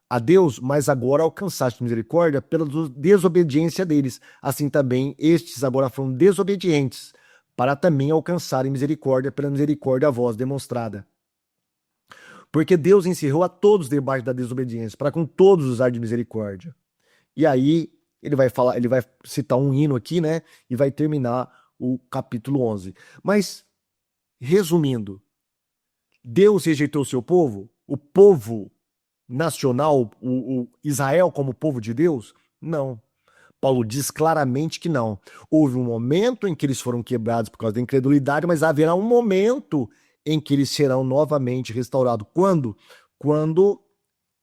a Deus, mas agora alcançaste misericórdia pela desobediência deles. Assim também estes agora foram desobedientes, para também alcançarem misericórdia pela misericórdia a vós demonstrada. Porque Deus encerrou a todos debaixo da desobediência, para com todos usar de misericórdia. E aí ele vai citar um hino aqui, né? E vai terminar o capítulo 11. Mas, resumindo, Deus rejeitou o seu povo? O povo nacional, o Israel como povo de Deus? Não. Paulo diz claramente que não. Houve um momento em que eles foram quebrados por causa da incredulidade, mas haverá um momento em que eles serão novamente restaurados. Quando? Quando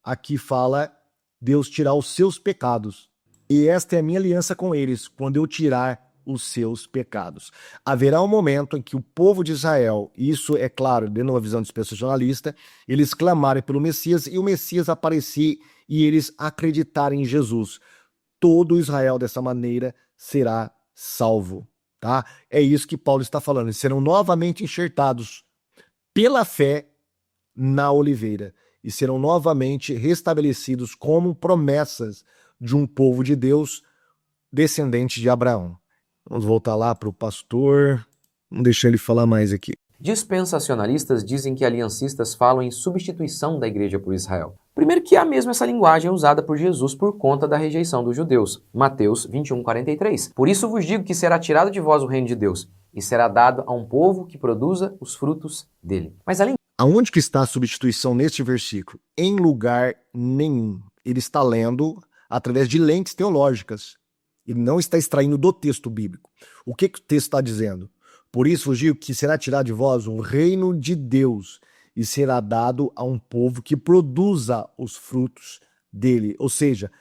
aqui fala Deus tirar os seus pecados. E esta é a minha aliança com eles, quando eu tirar os seus pecados. Haverá um momento em que o povo de Israel, isso é claro, dentro de uma visão dispensacionalista, eles clamarem pelo Messias e o Messias aparecer e eles acreditarem em Jesus. Todo Israel dessa maneira será salvo, tá? É isso que Paulo está falando. Eles serão novamente enxertados pela fé na oliveira e serão novamente restabelecidos como promessas de um povo de Deus descendente de Abraão. Vamos voltar lá para o pastor. Vamos deixar ele falar mais aqui. Dispensacionalistas dizem que aliancistas falam em substituição da igreja por Israel. Primeiro que há mesmo essa linguagem usada por Jesus por conta da rejeição dos judeus. Mateus 21:43. Por isso vos digo que será tirado de vós o reino de Deus e será dado a um povo que produza os frutos dele. Mas além... Aonde que está a substituição neste versículo? Em lugar nenhum. Ele está lendo através de lentes teológicas. Ele não está extraindo do texto bíblico. O que o texto está dizendo? Por isso vos digo que será tirado de vós o reino de Deus e será dado a um povo que produza os frutos dele. Ou seja,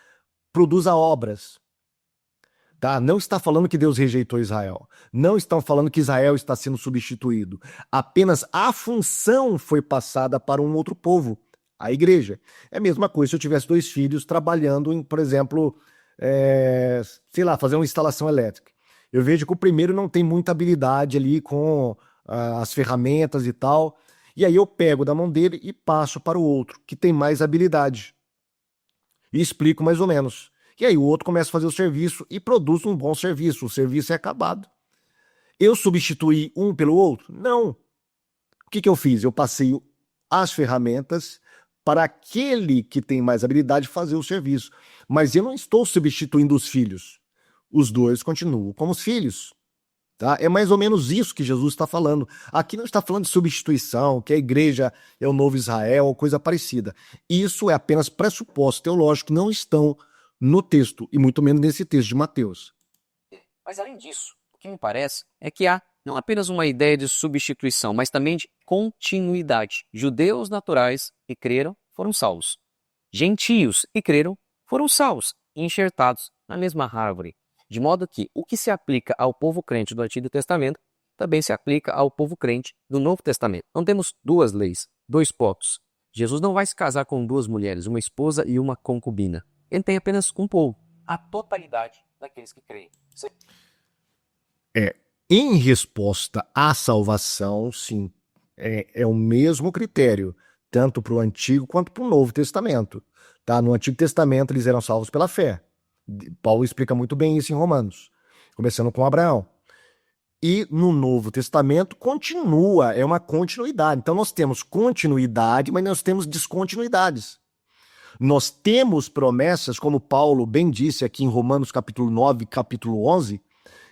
produza obras. Tá? Não está falando que Deus rejeitou Israel. Não estão falando que Israel está sendo substituído. Apenas a função foi passada para um outro povo, a igreja. É a mesma coisa se eu tivesse 2 filhos trabalhando em, por exemplo, sei lá, fazer uma instalação elétrica. Eu vejo que o primeiro não tem muita habilidade ali com as ferramentas e tal. E aí eu pego da mão dele e passo para o outro, que tem mais habilidade. E explico mais ou menos. E aí o outro começa a fazer o serviço e produz um bom serviço. O serviço é acabado. Eu substituí um pelo outro? Não. O que eu fiz? Eu passei as ferramentas para aquele que tem mais habilidade fazer o serviço. Mas eu não estou substituindo os filhos. Os 2 continuam como os filhos. Tá? É mais ou menos isso que Jesus está falando. Aqui não está falando de substituição, que a igreja é o novo Israel ou coisa parecida. Isso é apenas pressuposto teológico que não estão no texto, e muito menos nesse texto de Mateus. Mas além disso, o que me parece é que há não apenas uma ideia de substituição, mas também de continuidade. Judeus naturais que creram foram salvos. Gentios que creram foram salvos e enxertados na mesma árvore. De modo que o que se aplica ao povo crente do Antigo Testamento também se aplica ao povo crente do Novo Testamento. Não temos 2 leis, 2 povos. Jesus não vai se casar com 2 mulheres, uma esposa e uma concubina. Ele tem apenas um povo, a totalidade daqueles que creem. Em resposta à salvação, sim, é o mesmo critério, tanto para o Antigo quanto para o Novo Testamento. Tá? No Antigo Testamento eles eram salvos pela fé. Paulo explica muito bem isso em Romanos, começando com Abraão. E no Novo Testamento continua, é uma continuidade. Então nós temos continuidade, mas nós temos descontinuidades. Nós temos promessas, como Paulo bem disse aqui em Romanos capítulo 9, capítulo 11,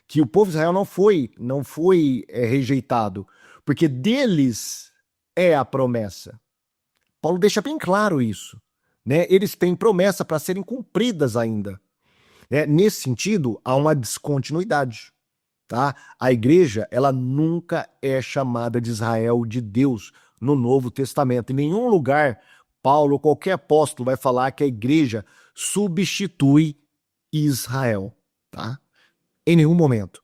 que o povo de Israel não foi rejeitado, porque deles é a promessa. Paulo deixa bem claro isso. Né? Eles têm promessa para serem cumpridas ainda. Nesse sentido, há uma descontinuidade. Tá? A igreja, ela nunca é chamada de Israel de Deus no Novo Testamento. Em nenhum lugar, Paulo ou qualquer apóstolo vai falar que a igreja substitui Israel. Tá? Em nenhum momento.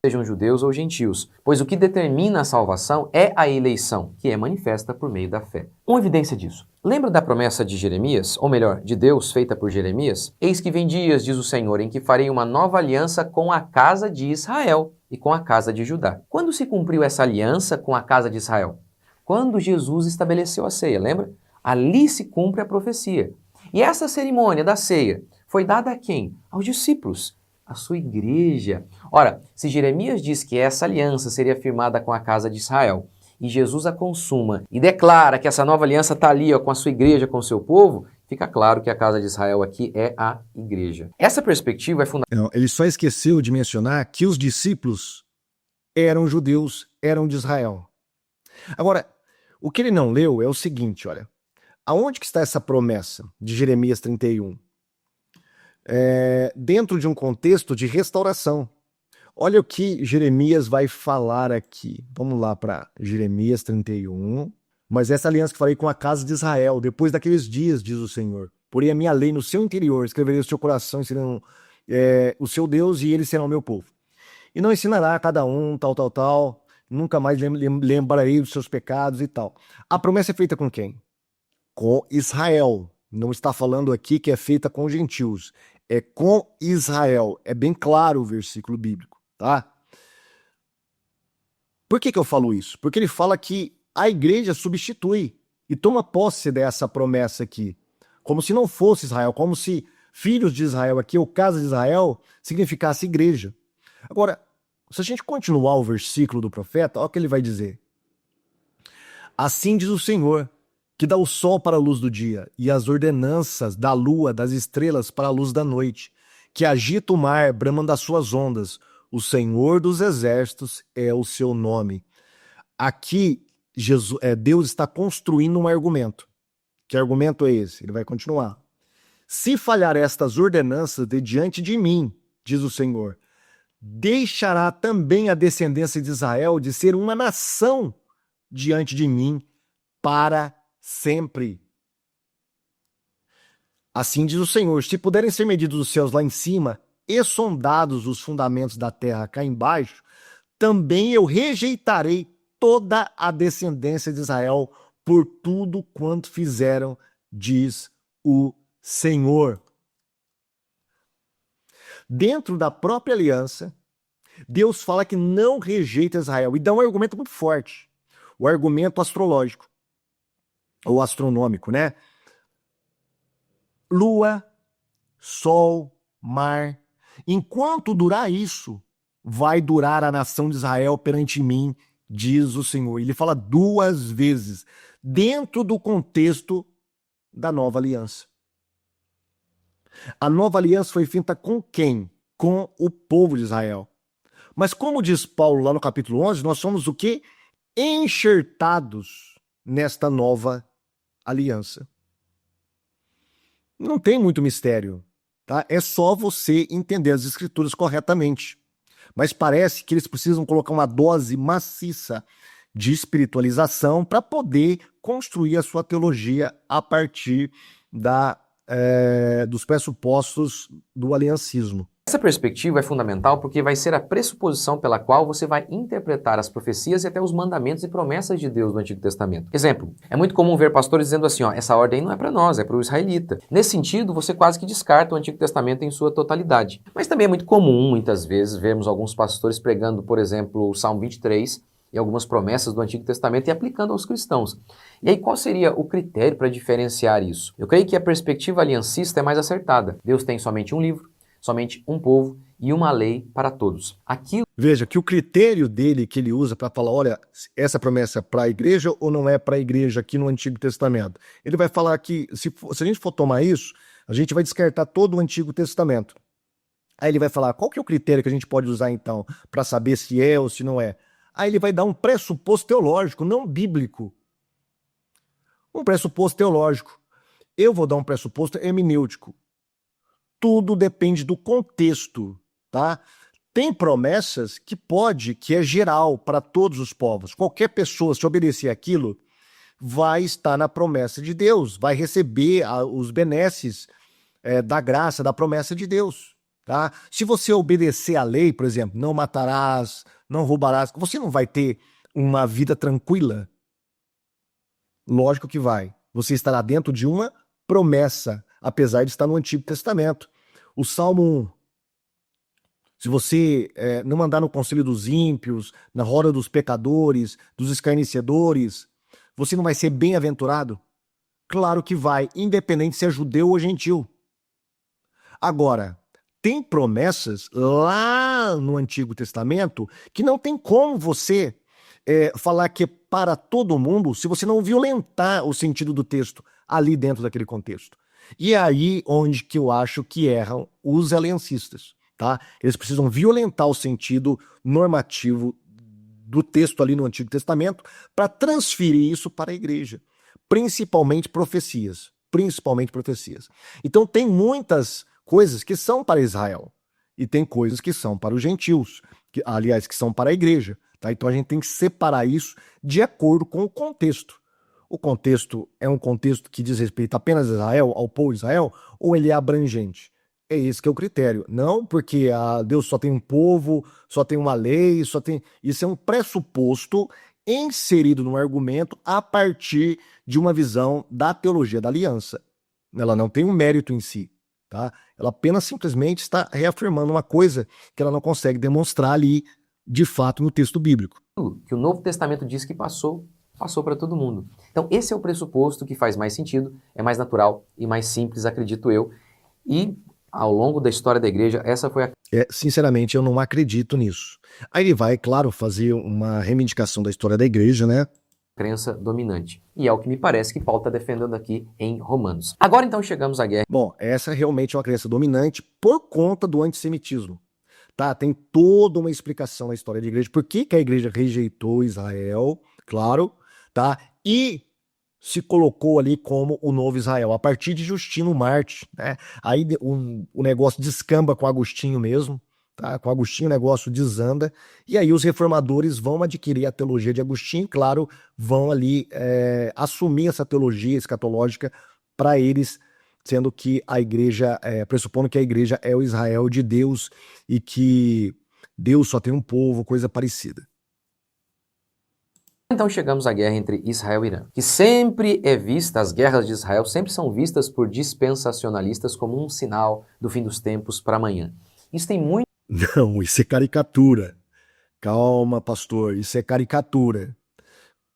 Sejam judeus ou gentios, pois o que determina a salvação é a eleição, que é manifesta por meio da fé. Uma evidência disso. Lembra da promessa de Jeremias, ou melhor, de Deus feita por Jeremias? Eis que vem dias, diz o Senhor, em que farei uma nova aliança com a casa de Israel e com a casa de Judá. Quando se cumpriu essa aliança com a casa de Israel? quando Jesus estabeleceu a ceia, lembra? Ali se cumpre a profecia. E essa cerimônia da ceia foi dada a quem? Aos discípulos, à sua igreja. Ora, se Jeremias diz que essa aliança seria firmada com a casa de Israel, e Jesus a consuma e declara que essa nova aliança está ali ó, com a sua igreja, com o seu povo, fica claro que a casa de Israel aqui é a igreja. Essa perspectiva é fundamental. Não, ele só esqueceu de mencionar que os discípulos eram judeus, eram de Israel. Agora, o que ele não leu é o seguinte, olha. Aonde que está essa promessa de Jeremias 31? Dentro de um contexto de restauração. Olha o que Jeremias vai falar aqui. Vamos lá para Jeremias 31. Mas essa aliança que farei com a casa de Israel, depois daqueles dias, diz o Senhor. Porém a minha lei no seu interior, escreverei no seu coração, e serão o seu Deus e eles serão o meu povo. E não ensinará a cada um, tal, nunca mais lembrarei dos seus pecados e tal. A promessa é feita com quem? Com Israel. Não está falando aqui que é feita com gentios. É com Israel. É bem claro o versículo bíblico, tá? Por que eu falo isso? Porque ele fala que a igreja substitui e toma posse dessa promessa aqui. Como se não fosse Israel, como se filhos de Israel aqui, ou casa de Israel, significasse igreja. Agora, se a gente continuar o versículo do profeta, olha o que ele vai dizer. Assim diz o Senhor, que dá o sol para a luz do dia, e as ordenanças da lua, das estrelas para a luz da noite, que agita o mar, bramando as suas ondas. O Senhor dos exércitos é o seu nome. Aqui, Deus está construindo um argumento. Que argumento é esse? Ele vai continuar. Se falhar estas ordenanças de diante de mim, diz o Senhor, deixará também a descendência de Israel de ser uma nação diante de mim para sempre. Assim diz o Senhor, se puderem ser medidos os céus lá em cima e sondados os fundamentos da terra cá embaixo, também eu rejeitarei toda a descendência de Israel por tudo quanto fizeram, diz o Senhor. Dentro da própria aliança, Deus fala que não rejeita Israel e dá um argumento muito forte, o argumento astrológico. Ou astronômico, né? Lua, sol, mar. Enquanto durar isso, vai durar a nação de Israel perante mim, diz o Senhor. Ele fala 2 vezes, dentro do contexto da nova aliança. A nova aliança foi feita com quem? Com o povo de Israel. Mas como diz Paulo lá no capítulo 11, nós somos o quê? Enxertados nesta nova aliança. Não tem muito mistério, tá? É só você entender as escrituras corretamente. Mas parece que eles precisam colocar uma dose maciça de espiritualização para poder construir a sua teologia a partir dos pressupostos do aliancismo. Essa perspectiva é fundamental porque vai ser a pressuposição pela qual você vai interpretar as profecias e até os mandamentos e promessas de Deus do Antigo Testamento. Exemplo, é muito comum ver pastores dizendo assim, ó, essa ordem não é para nós, é para o israelita. Nesse sentido, você quase que descarta o Antigo Testamento em sua totalidade. Mas também é muito comum, muitas vezes, vermos alguns pastores pregando, por exemplo, o Salmo 23 e algumas promessas do Antigo Testamento e aplicando aos cristãos. E aí, qual seria o critério para diferenciar isso? Eu creio que a perspectiva aliancista é mais acertada. Deus tem somente um livro, somente um povo e uma lei para todos. Veja que o critério dele que ele usa para falar, olha, essa promessa é para a igreja ou não é para a igreja aqui no Antigo Testamento. Ele vai falar que se a gente for tomar isso, a gente vai descartar todo o Antigo Testamento. Aí ele vai falar, qual que é o critério que a gente pode usar então para saber se é ou se não é? Aí ele vai dar um pressuposto teológico, não bíblico. Um pressuposto teológico. Eu vou dar um pressuposto hermenêutico. Tudo depende do contexto, tá? Tem promessas que é geral para todos os povos. Qualquer pessoa, se obedecer aquilo, vai estar na promessa de Deus, vai receber os benesses da graça, da promessa de Deus, tá? Se você obedecer à lei, por exemplo, não matarás, não roubarás, você não vai ter uma vida tranquila? Lógico que vai. Você estará dentro de uma promessa, apesar de estar no Antigo Testamento. O Salmo 1. Se você não andar no conselho dos ímpios, na roda dos pecadores, dos escarnecedores, você não vai ser bem-aventurado? Claro que vai, independente se é judeu ou gentil. Agora, tem promessas lá no Antigo Testamento que não tem como você falar que é para todo mundo se você não violentar o sentido do texto ali dentro daquele contexto. E é aí onde que eu acho que erram os aliancistas, tá? Eles precisam violentar o sentido normativo do texto ali no Antigo Testamento para transferir isso para a igreja, principalmente profecias, Então tem muitas coisas que são para Israel e tem coisas que são para os gentios, aliás, que são para a igreja, tá? Então a gente tem que separar isso de acordo com o contexto. O contexto é um contexto que diz respeito apenas a Israel, ao povo de Israel, ou ele é abrangente? É esse que é o critério. Não porque Deus só tem um povo, só tem uma lei, só tem... Isso é um pressuposto inserido no argumento a partir de uma visão da teologia da aliança. Ela não tem um mérito em si, tá? Ela apenas simplesmente está reafirmando uma coisa que ela não consegue demonstrar ali, de fato, no texto bíblico. Que o Novo Testamento diz que passou para todo mundo. Então esse é o pressuposto que faz mais sentido, é mais natural e mais simples, acredito eu. E ao longo da história da igreja, essa foi a... Sinceramente, eu não acredito nisso. Aí ele vai, claro, fazer uma reivindicação da história da igreja, né? Crença dominante. E é o que me parece que Paulo está defendendo aqui em Romanos. Agora então chegamos à guerra. Bom, essa realmente é uma crença dominante por conta do antissemitismo. Tá? Tem toda uma explicação na história da igreja. Por que a igreja rejeitou Israel, claro, tá? E se colocou ali como o novo Israel, a partir de Justino Marte, né? Aí o negócio descamba com Agostinho mesmo, tá? Com Agostinho o negócio desanda, e aí os reformadores vão adquirir a teologia de Agostinho, claro, vão ali assumir essa teologia escatológica para eles, sendo que a igreja, pressupondo que a igreja é o Israel de Deus e que Deus só tem um povo, coisa parecida. Então chegamos à guerra entre Israel e Irã, que sempre é vista, as guerras de Israel sempre são vistas por dispensacionalistas como um sinal do fim dos tempos para amanhã. Isso tem muito... Não, isso é caricatura. Calma, pastor, isso é caricatura.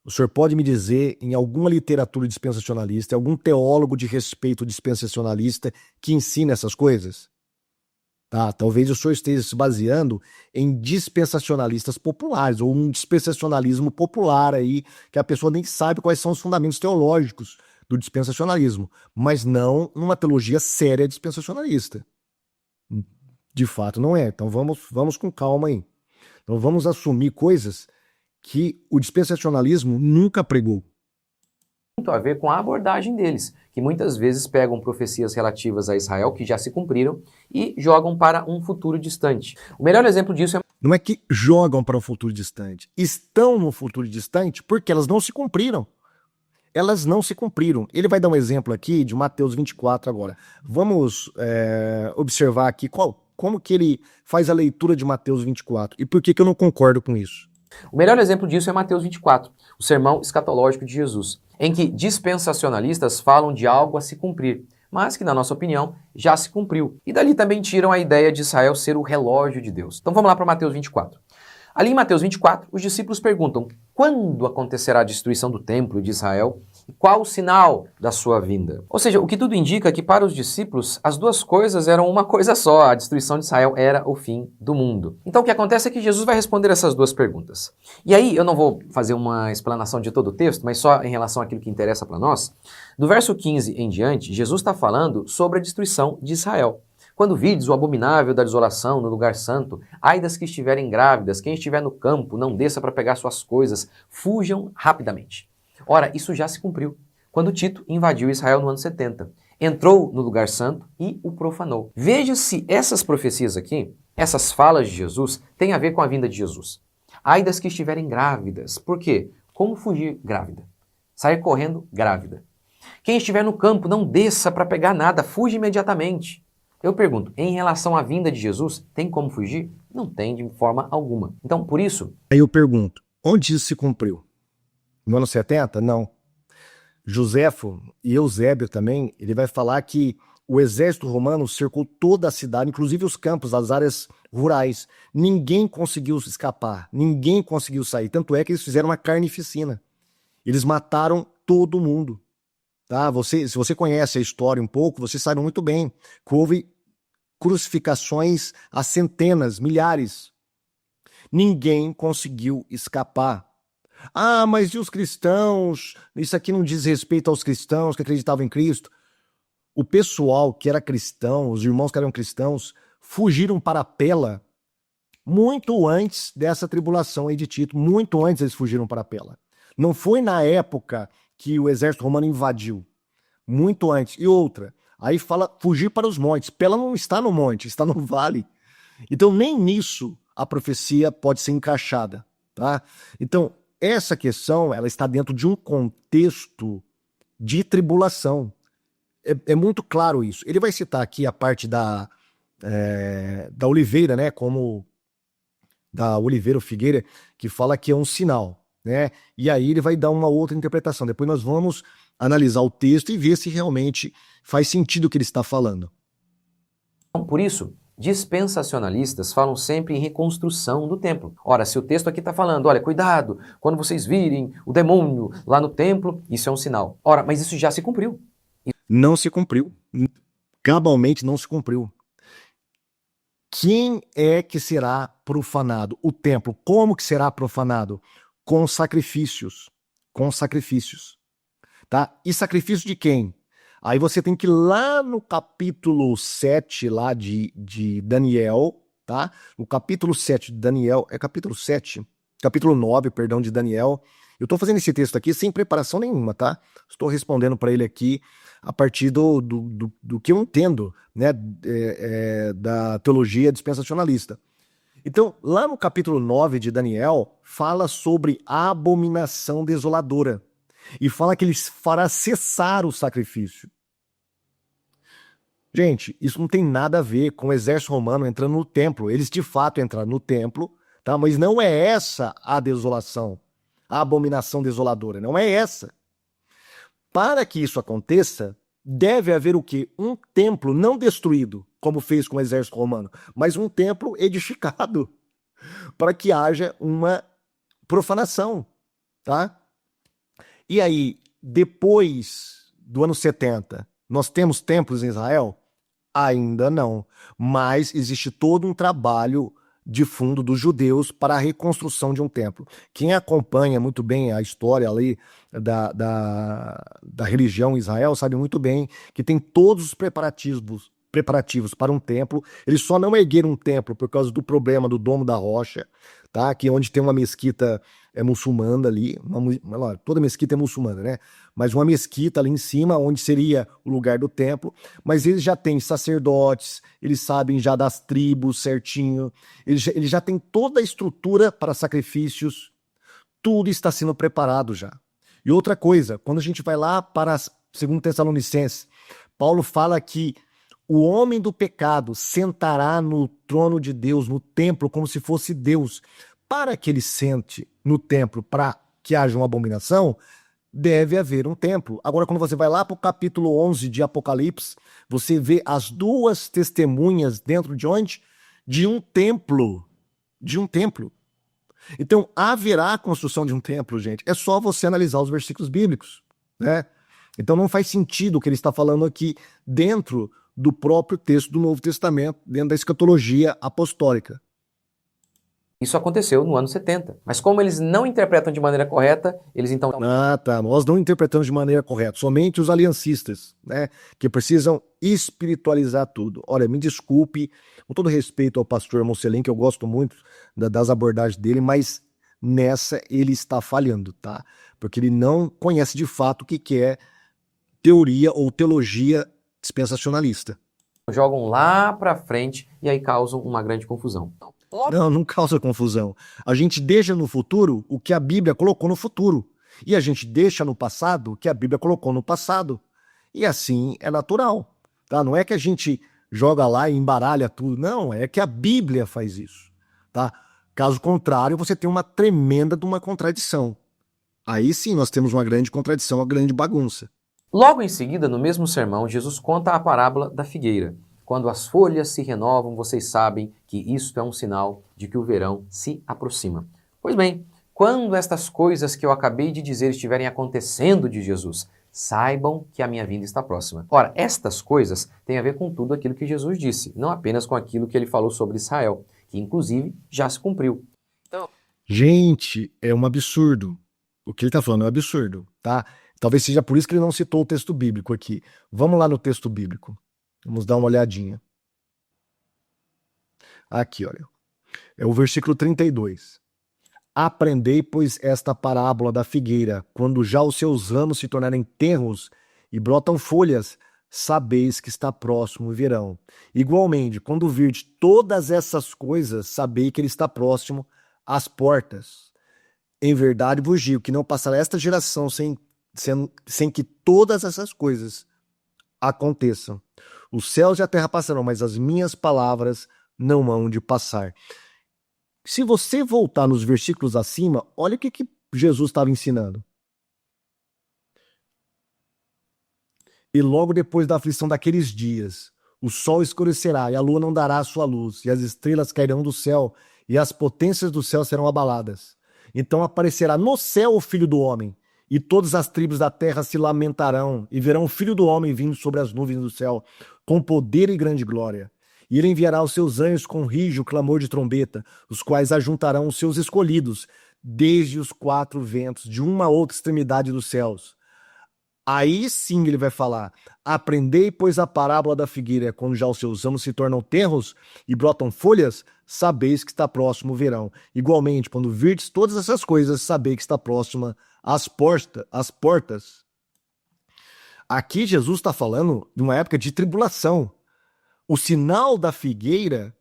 O senhor pode me dizer, em alguma literatura dispensacionalista, algum teólogo de respeito dispensacionalista que ensina essas coisas? Tá, talvez o senhor esteja se baseando em dispensacionalistas populares, ou um dispensacionalismo popular aí, que a pessoa nem sabe quais são os fundamentos teológicos do dispensacionalismo, mas não numa teologia séria dispensacionalista. De fato não é. Então vamos com calma aí. Então vamos assumir coisas que o dispensacionalismo nunca pregou. Muito a ver com a abordagem deles, que muitas vezes pegam profecias relativas a Israel que já se cumpriram e jogam para um futuro distante. O melhor exemplo disso é... Não é que jogam para um futuro distante, estão no futuro distante porque elas não se cumpriram. Elas não se cumpriram. Ele vai dar um exemplo aqui de Mateus 24 agora. Vamos observar aqui como que ele faz a leitura de Mateus 24 e por que eu não concordo com isso. O melhor exemplo disso é Mateus 24, o sermão escatológico de Jesus, em que dispensacionalistas falam de algo a se cumprir, mas que, na nossa opinião, já se cumpriu. E dali também tiram a ideia de Israel ser o relógio de Deus. Então vamos lá para Mateus 24. Ali em Mateus 24, os discípulos perguntam: quando acontecerá a destruição do templo de Israel? E qual o sinal da sua vinda? Ou seja, o que tudo indica é que para os discípulos, as duas coisas eram uma coisa só. A destruição de Israel era o fim do mundo. Então o que acontece é que Jesus vai responder essas duas perguntas. E aí, eu não vou fazer uma explanação de todo o texto, mas só em relação àquilo que interessa para nós. Do verso 15 em diante, Jesus está falando sobre a destruição de Israel. Quando vides o abominável da desolação no lugar santo, ai das que estiverem grávidas, quem estiver no campo, não desça para pegar suas coisas, fujam rapidamente. Ora, isso já se cumpriu, quando Tito invadiu Israel no ano 70. Entrou no lugar santo e o profanou. Veja se essas profecias aqui, essas falas de Jesus, têm a ver com a vinda de Jesus. Ai das que estiverem grávidas. Por quê? Como fugir grávida? Sair correndo grávida. Quem estiver no campo, não desça para pegar nada, fuja imediatamente. Eu pergunto, em relação à vinda de Jesus, tem como fugir? Não tem de forma alguma. Então, por isso... Aí eu pergunto, onde isso se cumpriu? No ano 70? Não. Joséfo e Eusébio também, ele vai falar que o exército romano cercou toda a cidade, inclusive os campos, as áreas rurais. Ninguém conseguiu escapar, ninguém conseguiu sair. Tanto é que eles fizeram uma carnificina. Eles mataram todo mundo. Tá? Se você conhece a história um pouco, você sabe muito bem que houve crucificações a centenas, milhares. Ninguém conseguiu escapar. Ah, mas e os cristãos? Isso aqui não diz respeito aos cristãos que acreditavam em Cristo. O pessoal que era cristão, os irmãos que eram cristãos, fugiram para Pela muito antes dessa tribulação aí de Tito. Muito antes eles fugiram para Pela. Não foi na época que o exército romano invadiu. Muito antes. E outra, aí fala fugir para os montes. Pela não está no monte, está no vale. Então nem nisso a profecia pode ser encaixada, tá? Então essa questão, ela está dentro de um contexto de tribulação. É muito claro isso. Ele vai citar aqui a parte da oliveira, né? Como da oliveira ou figueira, que fala que é um sinal, né? E aí ele vai dar uma outra interpretação. Depois nós vamos analisar o texto e ver se realmente faz sentido o que ele está falando. Por isso, dispensacionalistas falam sempre em reconstrução do templo. Ora, se o texto aqui está falando, olha, cuidado, quando vocês virem o demônio lá no templo, isso é um sinal. Ora, mas isso já se cumpriu. Não se cumpriu. Cabalmente não se cumpriu. Quem é que será profanado? O templo. Como que será profanado? Com sacrifícios. Com sacrifícios. Tá? E sacrifício de quem? Aí você tem que ir lá no capítulo 7 lá de Daniel, tá? No capítulo 7 de Daniel, capítulo 9, perdão, de Daniel. Eu tô fazendo esse texto aqui sem preparação nenhuma, tá? Estou respondendo para ele aqui a partir do que eu entendo, né, da teologia dispensacionalista. Então, lá no capítulo 9 de Daniel, fala sobre a abominação desoladora. E fala que ele fará cessar o sacrifício. Gente, isso não tem nada a ver com o exército romano entrando no templo. Eles de fato entraram no templo, tá? Mas não é essa a desolação, a abominação desoladora. Não é essa. Para que isso aconteça, deve haver o quê? Um templo não destruído, como fez com o exército romano, mas um templo edificado, para que haja uma profanação, tá? E aí, depois do ano 70, nós temos templos em Israel? Ainda não. Mas existe todo um trabalho de fundo dos judeus para a reconstrução de um templo. Quem acompanha muito bem a história ali da religião em Israel sabe muito bem que tem todos os preparativos para um templo. Eles só não ergueram um templo por causa do problema do Domo da Rocha, tá? Que é onde tem uma mesquita muçulmana ali, toda mesquita é muçulmana, né? Mas uma mesquita ali em cima, onde seria o lugar do templo, mas eles já têm sacerdotes, eles sabem já das tribos certinho, eles já têm toda a estrutura para sacrifícios, tudo está sendo preparado já. E outra coisa, quando a gente vai lá para 2 Tessalonicenses, Paulo fala que o homem do pecado sentará no trono de Deus, no templo, como se fosse Deus. Para que ele sente no templo, para que haja uma abominação, deve haver um templo. Agora, quando você vai lá para o capítulo 11 de Apocalipse, você vê as duas testemunhas dentro de onde? De um templo. De um templo. Então, haverá a construção de um templo, gente. É só você analisar os versículos bíblicos, né? Então, não faz sentido o que ele está falando aqui dentro do próprio texto do Novo Testamento, dentro da escatologia apostólica. Isso aconteceu no ano 70. Mas como eles não interpretam de maneira correta, eles então... Ah, tá. Nós não interpretamos de maneira correta. Somente os aliancistas, né? Que precisam espiritualizar tudo. Olha, me desculpe, com todo respeito ao pastor Mocelin, que eu gosto muito das abordagens dele, mas nessa ele está falhando, tá? Porque ele não conhece de fato o que é teoria ou teologia dispensacionalista. Jogam lá para frente e aí causam uma grande confusão. Não causa confusão. A gente deixa no futuro o que a Bíblia colocou no futuro. E a gente deixa no passado o que a Bíblia colocou no passado. E assim é natural. Tá? Não é que a gente joga lá e embaralha tudo. Não, é que a Bíblia faz isso. Tá? Caso contrário, você tem uma tremenda de uma contradição. Aí sim nós temos uma grande contradição, uma grande bagunça. Logo em seguida, no mesmo sermão, Jesus conta a parábola da figueira. Quando as folhas se renovam, vocês sabem que isto é um sinal de que o verão se aproxima. Pois bem, quando estas coisas que eu acabei de dizer estiverem acontecendo, diz Jesus, saibam que a minha vinda está próxima. Ora, estas coisas têm a ver com tudo aquilo que Jesus disse, não apenas com aquilo que ele falou sobre Israel, que inclusive já se cumpriu. Gente, é um absurdo. O que ele está falando é um absurdo, tá? Talvez seja por isso que ele não citou o texto bíblico aqui. Vamos lá no texto bíblico. Vamos dar uma olhadinha. Aqui, olha. É o versículo 32. Aprendei, pois, esta parábola da figueira, quando já os seus ramos se tornarem tenros e brotam folhas, sabeis que está próximo o verão. Igualmente, quando virdes todas essas coisas, sabei que ele está próximo às portas. Em verdade vos digo que não passará esta geração sem que todas essas coisas aconteçam. Os céus e a terra passarão, mas as minhas palavras não hão de passar. Se você voltar nos versículos acima, olha o que Jesus estava ensinando. E logo depois da aflição daqueles dias, o sol escurecerá e a lua não dará a sua luz, e as estrelas cairão do céu, e as potências do céu serão abaladas. Então aparecerá no céu o Filho do Homem, e todas as tribos da terra se lamentarão, e verão o Filho do Homem vindo sobre as nuvens do céu, com poder e grande glória. E ele enviará os seus anjos com rijo, clamor de trombeta, os quais ajuntarão os seus escolhidos, desde os quatro ventos, de uma a outra extremidade dos céus. Aí sim ele vai falar, aprendei, pois, a parábola da figueira, quando já os seus ramos se tornam tenros e brotam folhas, sabeis que está próximo o verão. Igualmente, quando virdes todas essas coisas, sabei que está próxima as portas. Aqui Jesus está falando de uma época de tribulação. O sinal da figueira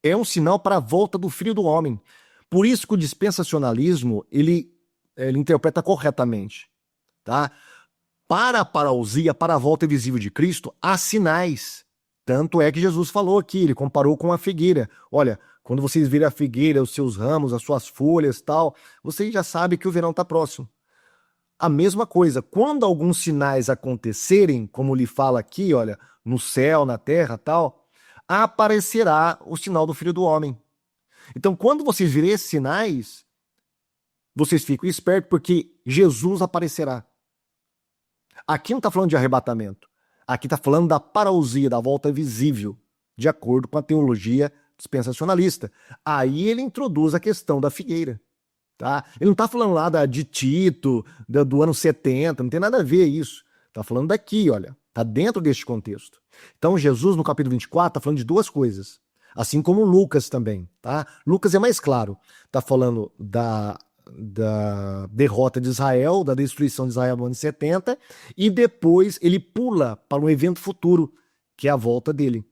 é um sinal para a volta do Filho do Homem. Por isso que o dispensacionalismo, ele interpreta corretamente. Tá? Para a parousia, para a volta visível de Cristo, há sinais. Tanto é que Jesus falou aqui, ele comparou com a figueira. Olha, quando vocês virem a figueira, os seus ramos, as suas folhas tal, vocês já sabem que o verão está próximo. A mesma coisa, quando alguns sinais acontecerem, como lhe fala aqui, olha, no céu, na terra, tal, aparecerá o sinal do Filho do Homem. Então, quando vocês virem esses sinais, vocês ficam espertos, porque Jesus aparecerá. Aqui não está falando de arrebatamento. Aqui está falando da parousia, da volta visível, de acordo com a teologia dispensacionalista. Aí ele introduz a questão da figueira. Tá? Ele não está falando lá de Tito, do ano 70, não tem nada a ver isso. Está falando daqui, olha, está dentro deste contexto. Então Jesus, no capítulo 24, está falando de duas coisas, assim como Lucas também. Tá? Lucas é mais claro, está falando da derrota de Israel, da destruição de Israel no ano 70, e depois ele pula para um evento futuro, que é a volta dele.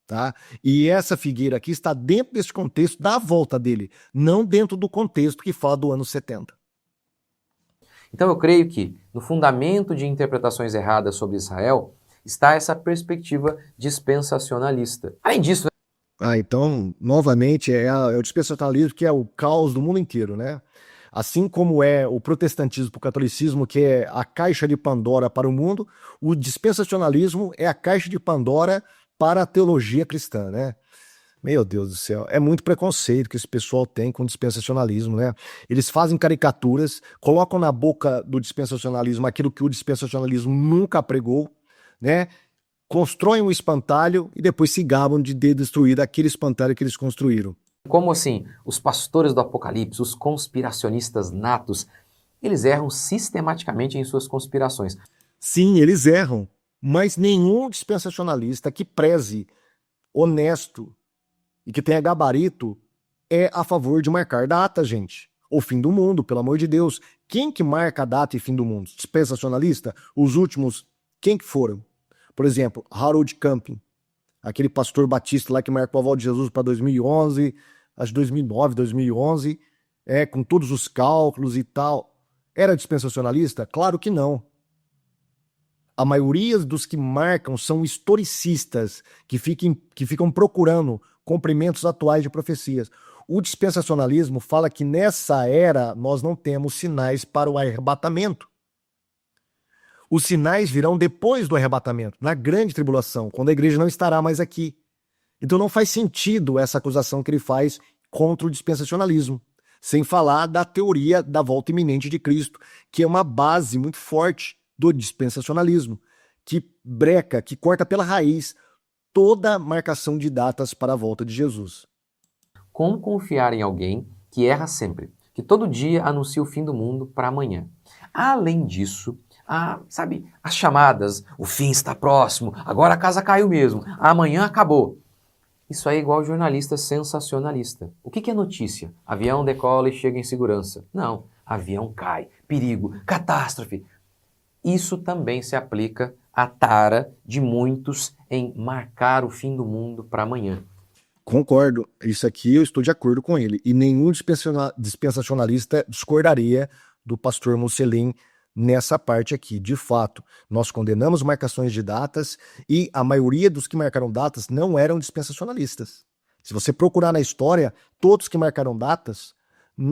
Tá? E essa figueira aqui está dentro desse contexto da volta dele, não dentro do contexto que fala do ano 70. Então eu creio que no fundamento de interpretações erradas sobre Israel está essa perspectiva dispensacionalista. Além disso, então, novamente, é o dispensacionalismo que é o caos do mundo inteiro, né? Assim como é o protestantismo para o catolicismo, que é a caixa de Pandora para o mundo, o dispensacionalismo é a caixa de Pandora para a teologia cristã, né? Meu Deus do céu, é muito preconceito que esse pessoal tem com o dispensacionalismo, né? Eles fazem caricaturas, colocam na boca do dispensacionalismo aquilo que o dispensacionalismo nunca pregou, né? Constroem um espantalho e depois se gabam de destruir aquele espantalho que eles construíram. Como assim, os pastores do Apocalipse, os conspiracionistas natos, eles erram sistematicamente em suas conspirações. Sim, eles erram, mas nenhum dispensacionalista que preze honesto e que tenha gabarito é a favor de marcar data, gente. O fim do mundo, pelo amor de Deus. Quem que marca a data e fim do mundo? Dispensacionalista? Os últimos, quem que foram? Por exemplo, Harold Camping, aquele pastor batista lá que marcou a volta de Jesus para 2011, acho 2009, 2011, com todos os cálculos e tal. Era dispensacionalista? Claro que não. A maioria dos que marcam são historicistas, que ficam procurando cumprimentos atuais de profecias. O dispensacionalismo fala que nessa era nós não temos sinais para o arrebatamento. Os sinais virão depois do arrebatamento, na grande tribulação, quando a igreja não estará mais aqui. Então não faz sentido essa acusação que ele faz contra o dispensacionalismo. Sem falar da teoria da volta iminente de Cristo, que é uma base muito forte do dispensacionalismo, que breca, que corta pela raiz toda marcação de datas para a volta de Jesus. Como confiar em alguém que erra sempre, que todo dia anuncia o fim do mundo para amanhã? Além disso, as chamadas, o fim está próximo, agora a casa caiu mesmo, amanhã acabou. Isso aí é igual jornalista sensacionalista. O que é notícia? Avião decola e chega em segurança. Não, avião cai, perigo, catástrofe. Isso também se aplica à tara de muitos em marcar o fim do mundo para amanhã. Concordo, isso aqui eu estou de acordo com ele. E nenhum dispensacionalista discordaria do pastor Musselin nessa parte aqui. De fato, nós condenamos marcações de datas e a maioria dos que marcaram datas não eram dispensacionalistas. Se você procurar na história, todos que marcaram datas,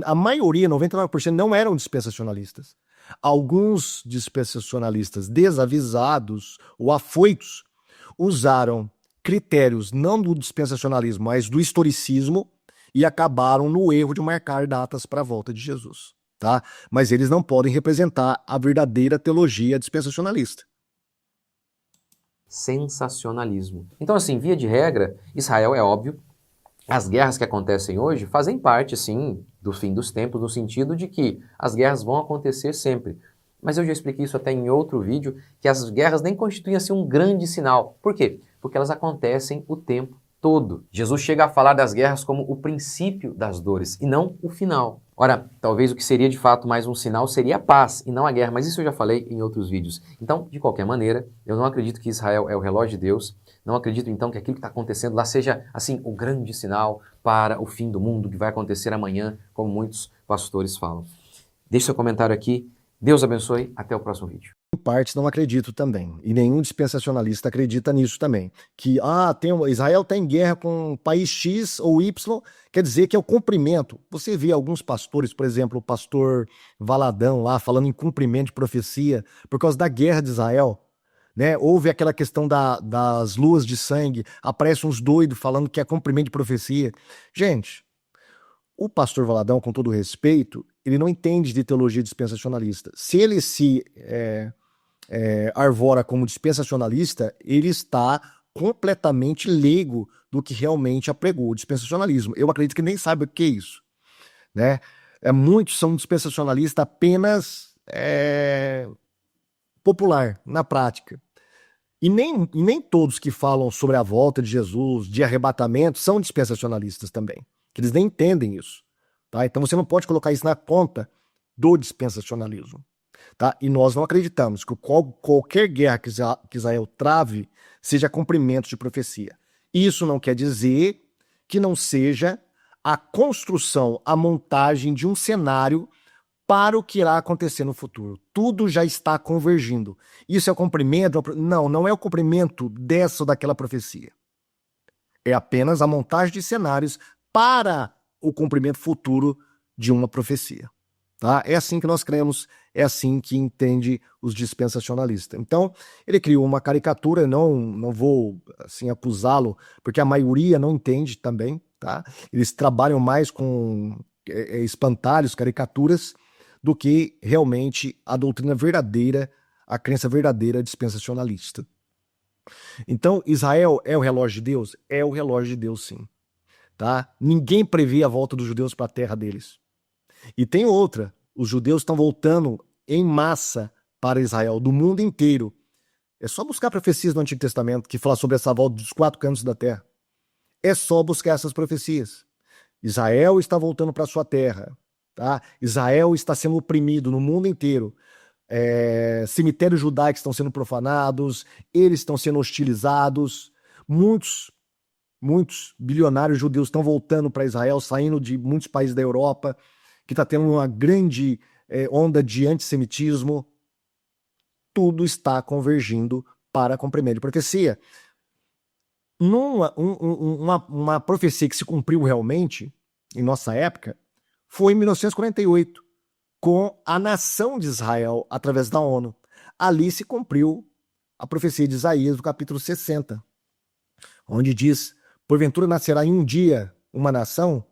a maioria, 99%, não eram dispensacionalistas. Alguns dispensacionalistas desavisados ou afoitos usaram critérios não do dispensacionalismo, mas do historicismo e acabaram no erro de marcar datas para a volta de Jesus. Tá? Mas eles não podem representar a verdadeira teologia dispensacionalista. Sensacionalismo. Então, assim, via de regra, Israel é óbvio, as guerras que acontecem hoje fazem parte, sim, do fim dos tempos, no sentido de que as guerras vão acontecer sempre. Mas eu já expliquei isso até em outro vídeo, que as guerras nem constituem assim um grande sinal. Por quê? Porque elas acontecem o tempo todo. Jesus chega a falar das guerras como o princípio das dores e não o final. Ora, talvez o que seria de fato mais um sinal seria a paz e não a guerra, mas isso eu já falei em outros vídeos. Então, de qualquer maneira, eu não acredito que Israel é o relógio de Deus, não acredito então que aquilo que está acontecendo lá seja, assim, o grande sinal para o fim do mundo que vai acontecer amanhã, como muitos pastores falam. Deixe seu comentário aqui. Deus abençoe. Até o próximo vídeo. Em parte não acredito também, e nenhum dispensacionalista acredita nisso também, que Israel está em guerra com um país X ou Y, quer dizer que é o cumprimento. Você vê alguns pastores, por exemplo, o pastor Valadão lá falando em cumprimento de profecia por causa da guerra de Israel, né? Houve aquela questão das luas de sangue, aparecem uns doidos falando que é cumprimento de profecia. Gente, o pastor Valadão, com todo respeito, ele não entende de teologia dispensacionalista. Se ele se arvora como dispensacionalista, ele está completamente leigo do que realmente apregou o dispensacionalismo. Eu acredito que nem sabe o que é isso, né? Muitos são dispensacionalistas apenas popular, na prática. E nem todos que falam sobre a volta de Jesus, de arrebatamento, são dispensacionalistas também, que eles nem entendem isso. Tá? Então você não pode colocar isso na conta do dispensacionalismo. Tá? E nós não acreditamos que qualquer guerra que Israel trave seja cumprimento de profecia. Isso não quer dizer que não seja a construção, a montagem de um cenário para o que irá acontecer no futuro. Tudo já está convergindo. Isso é o cumprimento? Não, não é o cumprimento dessa ou daquela profecia. É apenas a montagem de cenários para o cumprimento futuro de uma profecia. Tá? É assim que nós cremos, é assim que entende os dispensacionalistas. Então, ele criou uma caricatura, não vou assim acusá-lo, porque a maioria não entende também. Tá? Eles trabalham mais com espantalhos, caricaturas, do que realmente a doutrina verdadeira, a crença verdadeira dispensacionalista. Então, Israel é o relógio de Deus? É o relógio de Deus, sim. Tá? Ninguém prevê a volta dos judeus para a terra deles. E tem outra, os judeus estão voltando em massa para Israel, do mundo inteiro. É só buscar profecias no Antigo Testamento que falam sobre essa volta dos 4 cantos da terra. É só buscar essas profecias. Israel está voltando para a sua terra. Tá? Israel está sendo oprimido no mundo inteiro. Cemitérios judaicos estão sendo profanados, eles estão sendo hostilizados. Muitos bilionários judeus estão voltando para Israel, saindo de muitos países da Europa, que está tendo uma grande onda de antissemitismo. Tudo está convergindo para cumprimento de profecia. Uma profecia que se cumpriu realmente, em nossa época, foi em 1948, com a nação de Israel através da ONU. Ali se cumpriu a profecia de Isaías, do capítulo 60, onde diz: porventura nascerá em um dia uma nação?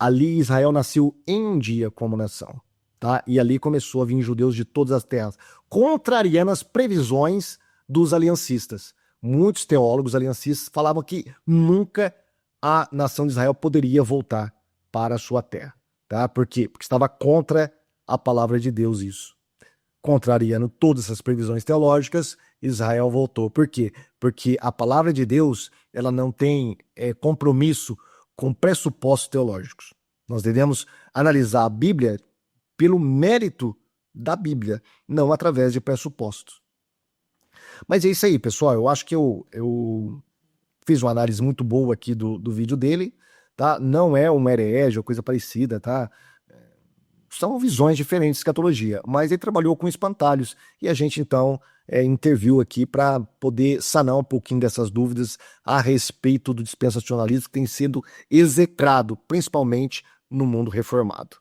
ali Israel nasceu em um dia como nação, tá? E ali começou a vir judeus de todas as terras, contrariando as previsões dos aliancistas. Muitos teólogos aliancistas falavam que nunca a nação de Israel poderia voltar para a sua terra, tá? Por quê? Porque estava contra a palavra de Deus isso. Contrariando todas essas previsões teológicas, Israel voltou. Por quê? Porque a palavra de Deus, ela não tem compromisso com pressupostos teológicos. Nós devemos analisar a Bíblia pelo mérito da Bíblia, não através de pressupostos. Mas é isso aí, pessoal. Eu acho que eu fiz uma análise muito boa aqui do vídeo dele, tá? Não é uma herege ou coisa parecida, tá? São visões diferentes de escatologia, mas ele trabalhou com espantalhos e a gente então interviu aqui para poder sanar um pouquinho dessas dúvidas a respeito do dispensacionalismo que tem sido execrado, principalmente no mundo reformado.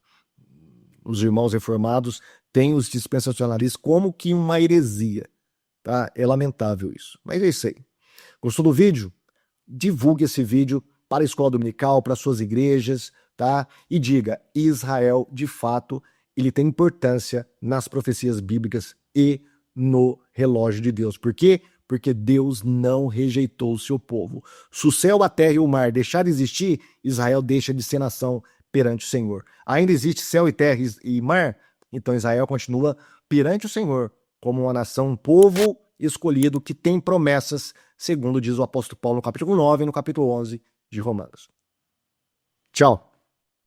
Os irmãos reformados têm os dispensacionalistas como que uma heresia, tá? É lamentável isso, mas é isso aí. Gostou do vídeo? Divulgue esse vídeo para a escola dominical, para suas igrejas, tá? E diga, Israel, de fato, ele tem importância nas profecias bíblicas e no relógio de Deus. Por quê? Porque Deus não rejeitou o seu povo. Se o céu, a terra e o mar deixar de existir, Israel deixa de ser nação perante o Senhor. Ainda existe céu e terra e mar, então Israel continua perante o Senhor como uma nação, um povo escolhido que tem promessas, segundo diz o apóstolo Paulo no capítulo 9 e no capítulo 11 de Romanos. Tchau.